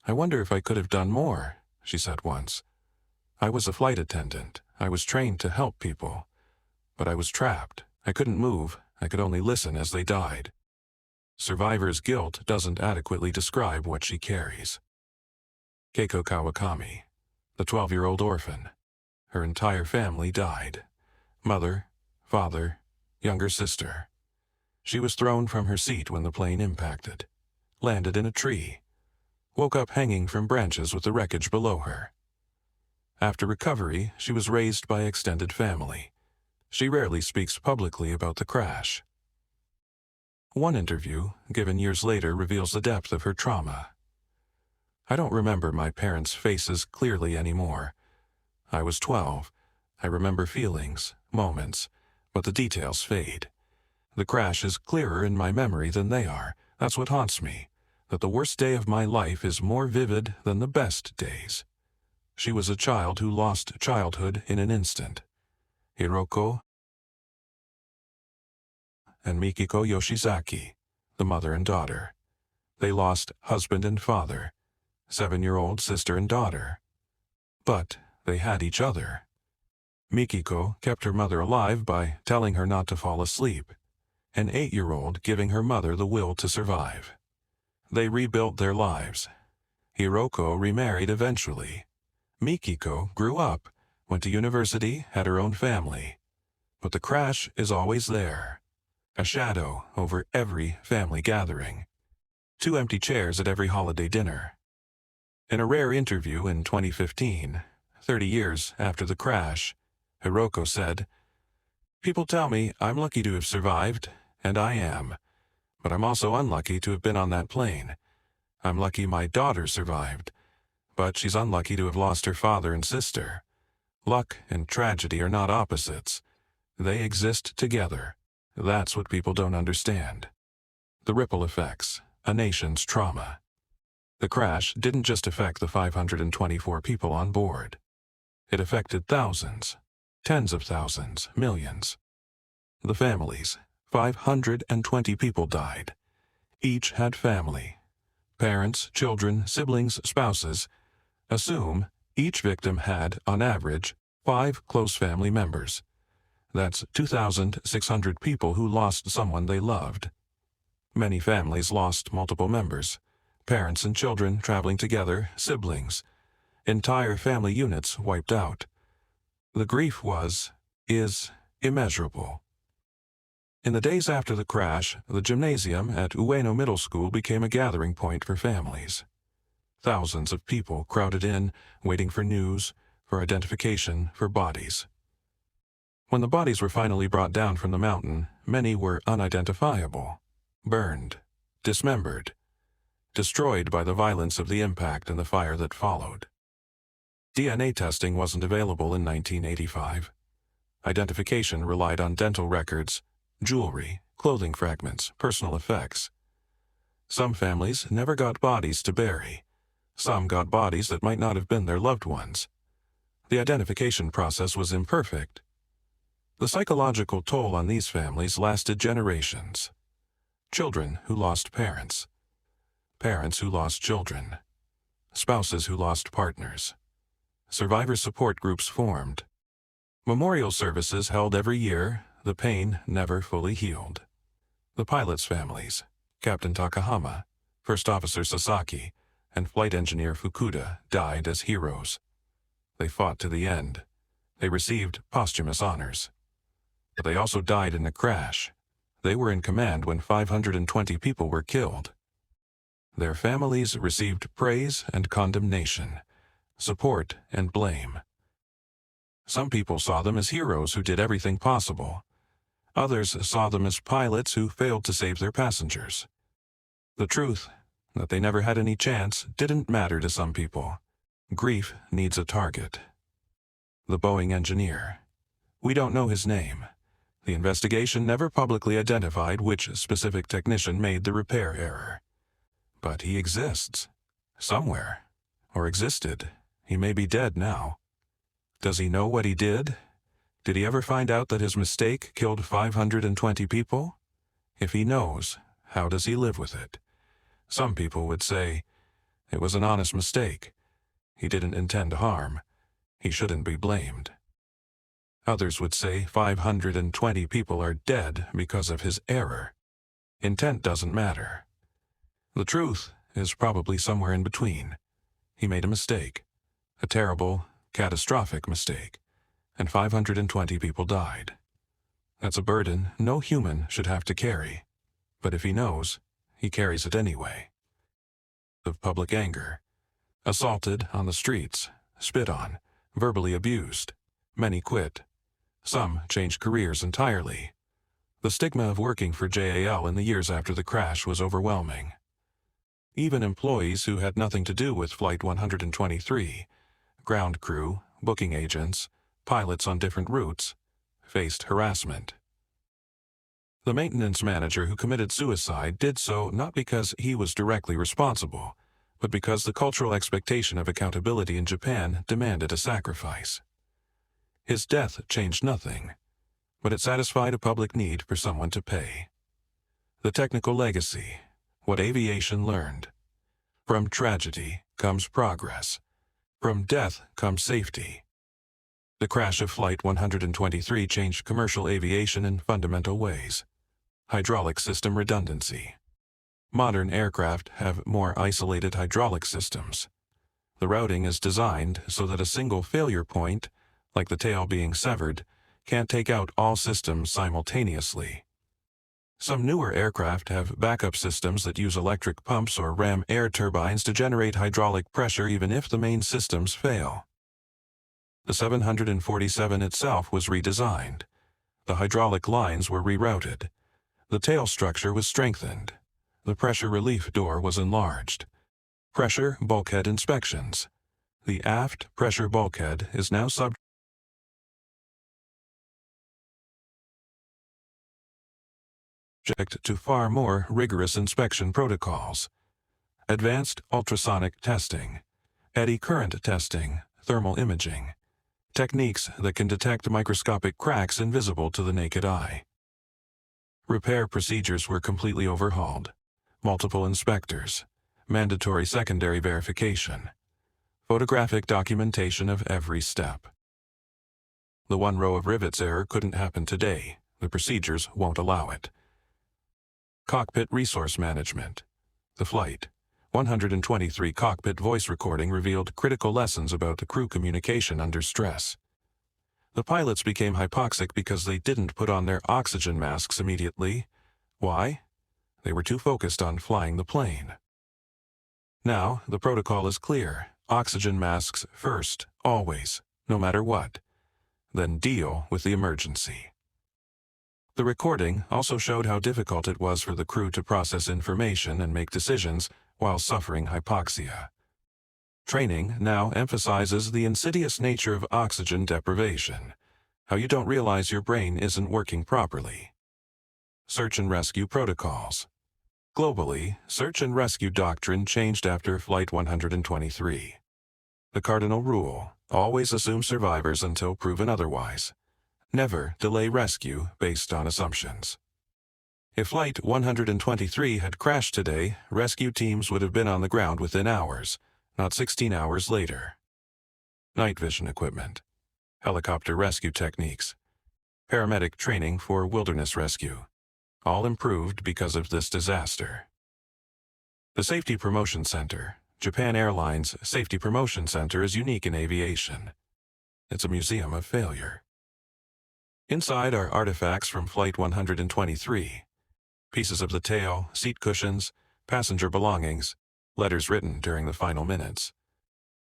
"I wonder if I could have done more," she said once. "I was a flight attendant. I was trained to help people. But I was trapped. I couldn't move. I could only listen as they died." Survivor's guilt doesn't adequately describe what she carries. Keiko Kawakami, the 12-year-old orphan. Her entire family died. Mother, father, younger sister. She was thrown from her seat when the plane impacted, landed in a tree, woke up hanging from branches with the wreckage below her. After recovery, she was raised by extended family. She rarely speaks publicly about the crash. One interview, given years later, reveals the depth of her trauma. "I don't remember my parents' faces clearly anymore. I was 12. I remember feelings, moments, but the details fade. The crash is clearer in my memory than they are. That's what haunts me, that the worst day of my life is more vivid than the best days." She was a child who lost childhood in an instant. Hiroko and Mikiko Yoshizaki, the mother and daughter. They lost husband and father, 7-year-old sister and daughter. But they had each other. Mikiko kept her mother alive by telling her not to fall asleep, an 8-year-old giving her mother the will to survive. They rebuilt their lives. Hiroko remarried eventually. Mikiko grew up, went to university, had her own family. But the crash is always there. A shadow over every family gathering. 2 empty chairs at every holiday dinner. In a rare interview in 2015, 30 years after the crash, Hiroko said, "People tell me I'm lucky to have survived, and I am. But I'm also unlucky to have been on that plane. I'm lucky my daughter survived, but she's unlucky to have lost her father and sister. Luck and tragedy are not opposites. They exist together. That's what people don't understand." The ripple effects, a nation's trauma. The crash didn't just affect the 524 people on board. It affected thousands, tens of thousands, millions. The families, 520 people died. Each had family. Parents, children, siblings, spouses. Assume each victim had, on average, 5 close family members. That's 2,600 people who lost someone they loved. Many families lost multiple members. Parents and children traveling together, siblings. Entire family units wiped out. The grief is immeasurable. In the days after the crash, the gymnasium at Ueno Middle School became a gathering point for families. Thousands of people crowded in, waiting for news, for identification, for bodies. When the bodies were finally brought down from the mountain, many were unidentifiable, burned, dismembered, destroyed by the violence of the impact and the fire that followed. DNA testing wasn't available in 1985. Identification relied on dental records, jewelry, clothing fragments, personal effects. Some families never got bodies to bury. Some got bodies that might not have been their loved ones. The identification process was imperfect. The psychological toll on these families lasted generations. Children who lost parents. Parents who lost children. Spouses who lost partners. Survivor support groups formed. Memorial services held every year, the pain never fully healed. The pilots' families, Captain Takahama, First Officer Sasaki, and Flight Engineer Fukuda died as heroes. They fought to the end. They received posthumous honors. But they also died in a crash. They were in command when 520 people were killed. Their families received praise and condemnation, support and blame. Some people saw them as heroes who did everything possible. Others saw them as pilots who failed to save their passengers. The truth, that they never had any chance, didn't matter to some people. Grief needs a target. The Boeing engineer. We don't know his name. The investigation never publicly identified which specific technician made the repair error. But he exists. Somewhere. Or existed. He may be dead now. Does he know what he did? Did he ever find out that his mistake killed 520 people? If he knows, how does he live with it? Some people would say, it was an honest mistake. He didn't intend harm. He shouldn't be blamed. Others would say 520 people are dead because of his error. Intent doesn't matter. The truth is probably somewhere in between. He made a mistake. A terrible, catastrophic mistake. And 520 people died. That's a burden no human should have to carry. But if he knows, he carries it anyway. Of public anger. Assaulted on the streets, spit on, verbally abused. Many quit. Some changed careers entirely. The stigma of working for JAL in the years after the crash was overwhelming. Even employees who had nothing to do with Flight 123, ground crew, booking agents, pilots on different routes, faced harassment. The maintenance manager who committed suicide did so not because he was directly responsible, but because the cultural expectation of accountability in Japan demanded a sacrifice. His death changed nothing, but it satisfied a public need for someone to pay. The technical legacy, what aviation learned. From tragedy comes progress. From death comes safety. The crash of Flight 123 changed commercial aviation in fundamental ways. Hydraulic system redundancy. Modern aircraft have more isolated hydraulic systems. The routing is designed so that a single failure point, like the tail being severed, can't take out all systems simultaneously. Some newer aircraft have backup systems that use electric pumps or ram air turbines to generate hydraulic pressure even if the main systems fail. The 747 itself was redesigned. The hydraulic lines were rerouted. The tail structure was strengthened. The pressure relief door was enlarged. Pressure bulkhead inspections. The aft pressure bulkhead is now subject to far more rigorous inspection protocols. Advanced ultrasonic testing, eddy current testing, thermal imaging. Techniques that can detect microscopic cracks invisible to the naked eye. Repair procedures were completely overhauled. Multiple inspectors. Mandatory secondary verification. Photographic documentation of every step. The one row of rivets error couldn't happen today. The procedures won't allow it. Cockpit resource management. The Flight 123 cockpit voice recording revealed critical lessons about the crew communication under stress. The pilots became hypoxic because they didn't put on their oxygen masks immediately. Why? They were too focused on flying the plane. Now, the protocol is clear. Oxygen masks first, always, no matter what. Then deal with the emergency. The recording also showed how difficult it was for the crew to process information and make decisions while suffering hypoxia. Training now emphasizes the insidious nature of oxygen deprivation. How you don't realize your brain isn't working properly. Search and rescue protocols. Globally, search and rescue doctrine changed after Flight 123. The cardinal rule: always assume survivors until proven otherwise. Never delay rescue based on assumptions. If Flight 123 had crashed today, rescue teams would have been on the ground within hours, not 16 hours later. Night vision equipment. Helicopter rescue techniques. Paramedic training for wilderness rescue. All improved because of this disaster. The Safety Promotion Center. Japan Airlines Safety Promotion Center is unique in aviation. It's a museum of failure. Inside are artifacts from Flight 123. Pieces of the tail, seat cushions, passenger belongings, letters written during the final minutes.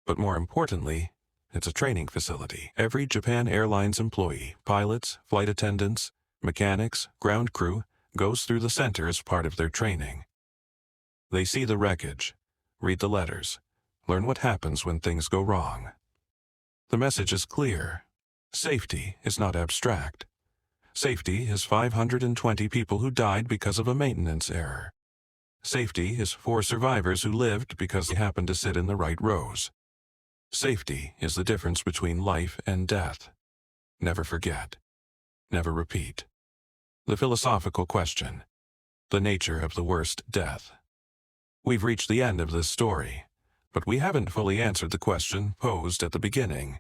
But more importantly, it's a training facility. Every Japan Airlines employee, pilots, flight attendants, mechanics, ground crew, goes through the center as part of their training. They see the wreckage, read the letters, learn what happens when things go wrong. The message is clear. Safety is not abstract. Safety is 520 people who died because of a maintenance error. Safety is 4 survivors who lived because they happened to sit in the right rows. Safety is the difference between life and death. Never forget. Never repeat. The philosophical question. The nature of the worst death. We've reached the end of this story, but we haven't fully answered the question posed at the beginning.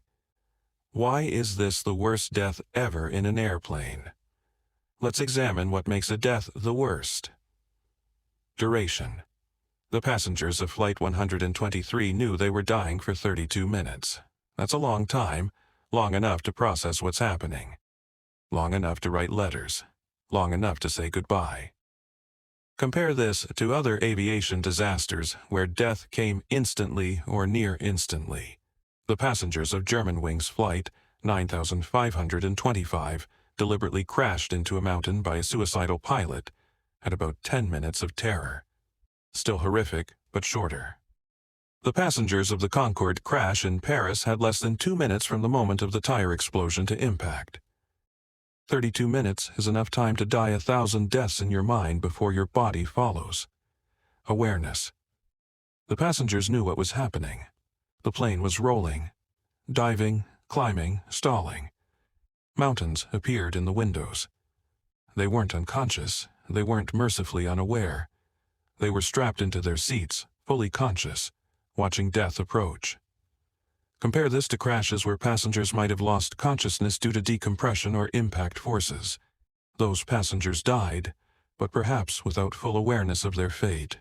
Why is this the worst death ever in an airplane? Let's examine what makes a death the worst. Duration. The passengers of Flight 123 knew they were dying for 32 minutes. That's a long time, long enough to process what's happening. Long enough to write letters. Long enough to say goodbye. Compare this to other aviation disasters where death came instantly or near instantly. The passengers of Germanwings Flight 9525 deliberately crashed into a mountain by a suicidal pilot at about 10 minutes of terror. Still horrific, but shorter. The passengers of the Concorde crash in Paris had less than 2 minutes from the moment of the tire explosion to impact. 32 minutes is enough time to die 1,000 deaths in your mind before your body follows. Awareness. The passengers knew what was happening. The plane was rolling, diving, climbing, stalling. Mountains appeared in the windows. They weren't unconscious. They weren't mercifully unaware. They were strapped into their seats, fully conscious, watching death approach. Compare this to crashes where passengers might have lost consciousness due to decompression or impact forces. Those passengers died, but perhaps without full awareness of their fate.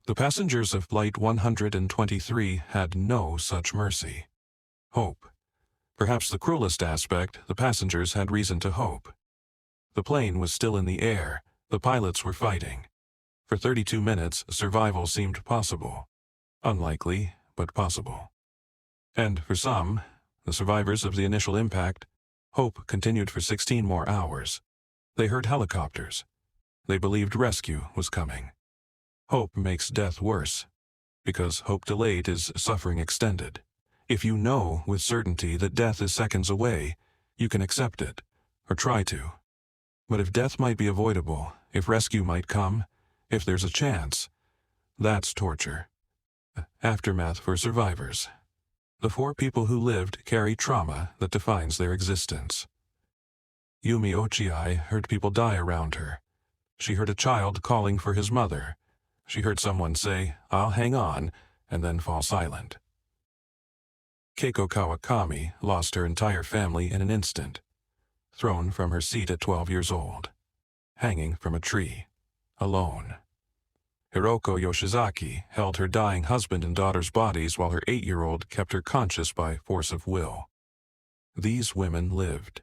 The passengers of Flight 123 had no such mercy. Hope. Perhaps the cruelest aspect, the passengers had reason to hope. The plane was still in the air. The pilots were fighting. For 32 minutes, survival seemed possible. Unlikely, but possible. And for some, the survivors of the initial impact, hope continued for 16 more hours. They heard helicopters. They believed rescue was coming. Hope makes death worse, because hope delayed is suffering extended. If you know with certainty that death is seconds away, you can accept it, or try to. But if death might be avoidable, if rescue might come, if there's a chance, that's torture. Aftermath for survivors. The 4 people who lived carry trauma that defines their existence. Yumi Ochiai heard people die around her. She heard a child calling for his mother. She heard someone say, "I'll hang on," and then fall silent. Keiko Kawakami lost her entire family in an instant. Thrown from her seat at 12 years old. Hanging from a tree. Alone. Hiroko Yoshizaki held her dying husband and daughter's bodies while her 8-year-old kept her conscious by force of will. These women lived.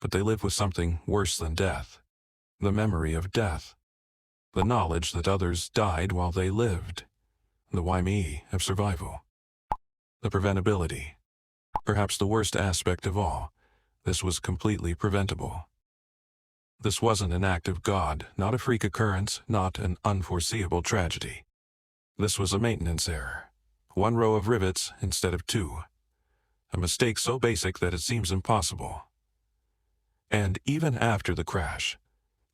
But they lived with something worse than death. The memory of death. The knowledge that others died while they lived. The why me of survival. The preventability. Perhaps the worst aspect of all. This was completely preventable. This wasn't an act of God, not a freak occurrence, not an unforeseeable tragedy. This was a maintenance error. 1 row of rivets instead of 2. a mistake so basic that it seems impossible. And even after the crash,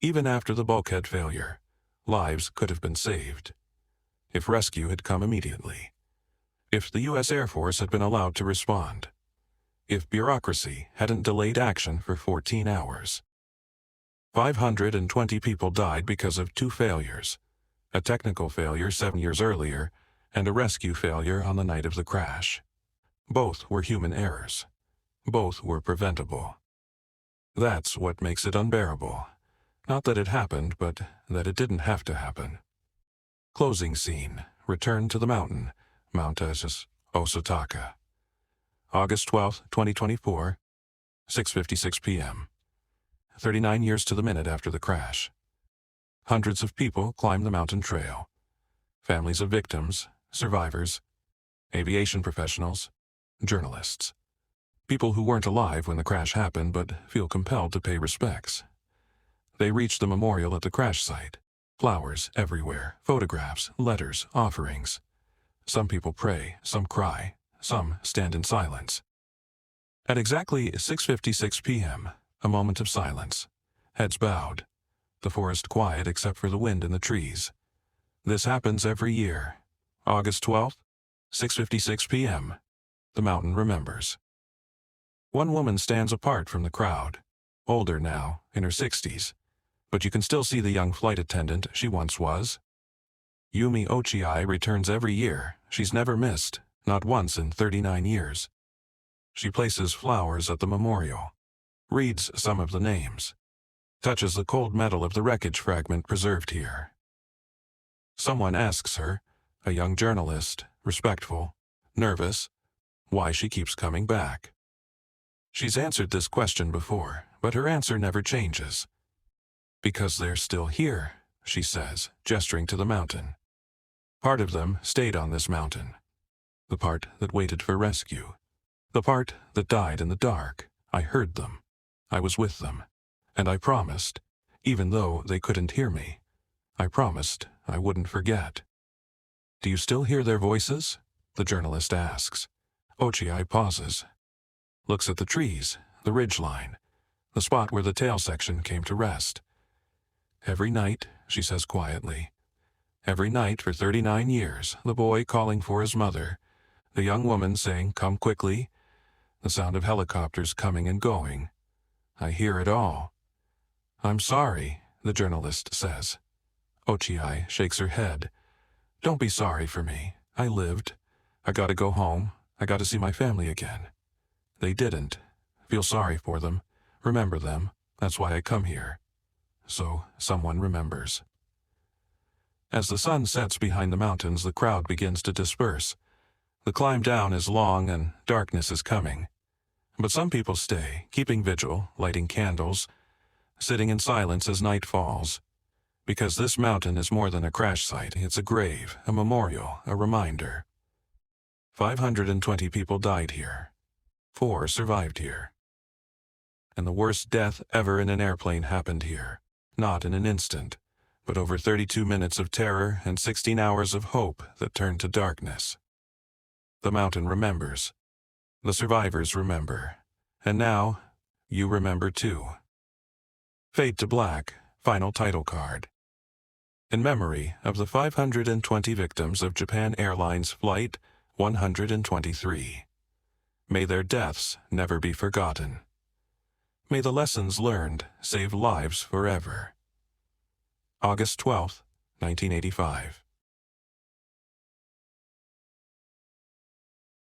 even after the bulkhead failure, lives could have been saved. If rescue had come immediately. If the U.S. Air Force had been allowed to respond. If bureaucracy hadn't delayed action for 14 hours. 520 people died because of two failures. A technical failure 7 years earlier, and a rescue failure on the night of the crash. Both were human errors. Both were preventable. That's what makes it unbearable. Not that it happened, but that it didn't have to happen. Closing scene. Return to the mountain. Mount Osotaka. August 12, 2024, 6:56 p.m. 39 years to the minute after the crash. Hundreds of people climb the mountain trail. Families of victims, survivors, aviation professionals, journalists. People who weren't alive when the crash happened but feel compelled to pay respects. They reach the memorial at the crash site. Flowers everywhere, photographs, letters, offerings. Some people pray, some cry, some stand in silence. At exactly 6:56 p.m., a moment of silence. Heads bowed. The forest quiet except for the wind in the trees. This happens every year. August 12th, 6:56 p.m. The mountain remembers. One woman stands apart from the crowd. Older now, in her 60s. But you can still see the young flight attendant she once was. Yumi Ochiai returns every year. She's never missed, not once in 39 years. She places flowers at the memorial, reads some of the names, touches the cold metal of the wreckage fragment preserved here. Someone asks her, a young journalist, respectful, nervous, why she keeps coming back. She's answered this question before, but her answer never changes. Because they're still here, she says, gesturing to the mountain. Part of them stayed on this mountain. The part that waited for rescue. The part that died in the dark. I heard them. I was with them. And I promised, even though they couldn't hear me, I promised I wouldn't forget. Do you still hear their voices? The journalist asks. Ochiai pauses. Looks at the trees, the ridgeline, the spot where the tail section came to rest. Every night, she says quietly. Every night for 39 years, the boy calling for his mother, the young woman saying, come quickly, the sound of helicopters coming and going. I hear it all. I'm sorry, the journalist says. Ochiai shakes her head. Don't be sorry for me. I lived. I gotta go home. I gotta see my family again. They didn't. Feel sorry for them. Remember them. That's why I come here. So someone remembers. As the sun sets behind the mountains, the crowd begins to disperse. The climb down is long and darkness is coming. But some people stay, keeping vigil, lighting candles, sitting in silence as night falls. Because this mountain is more than a crash site. It's a grave, a memorial, a reminder. 520 people died here. 4 survived here. And the worst death ever in an airplane happened here. Not in an instant, but over 32 minutes of terror and 16 hours of hope that turned to darkness. The mountain remembers. The survivors remember. And now, you remember too. Fade to black, final title card. In memory of the 520 victims of Japan Airlines Flight 123. May their deaths never be forgotten. May the lessons learned save lives forever. August 12, 1985.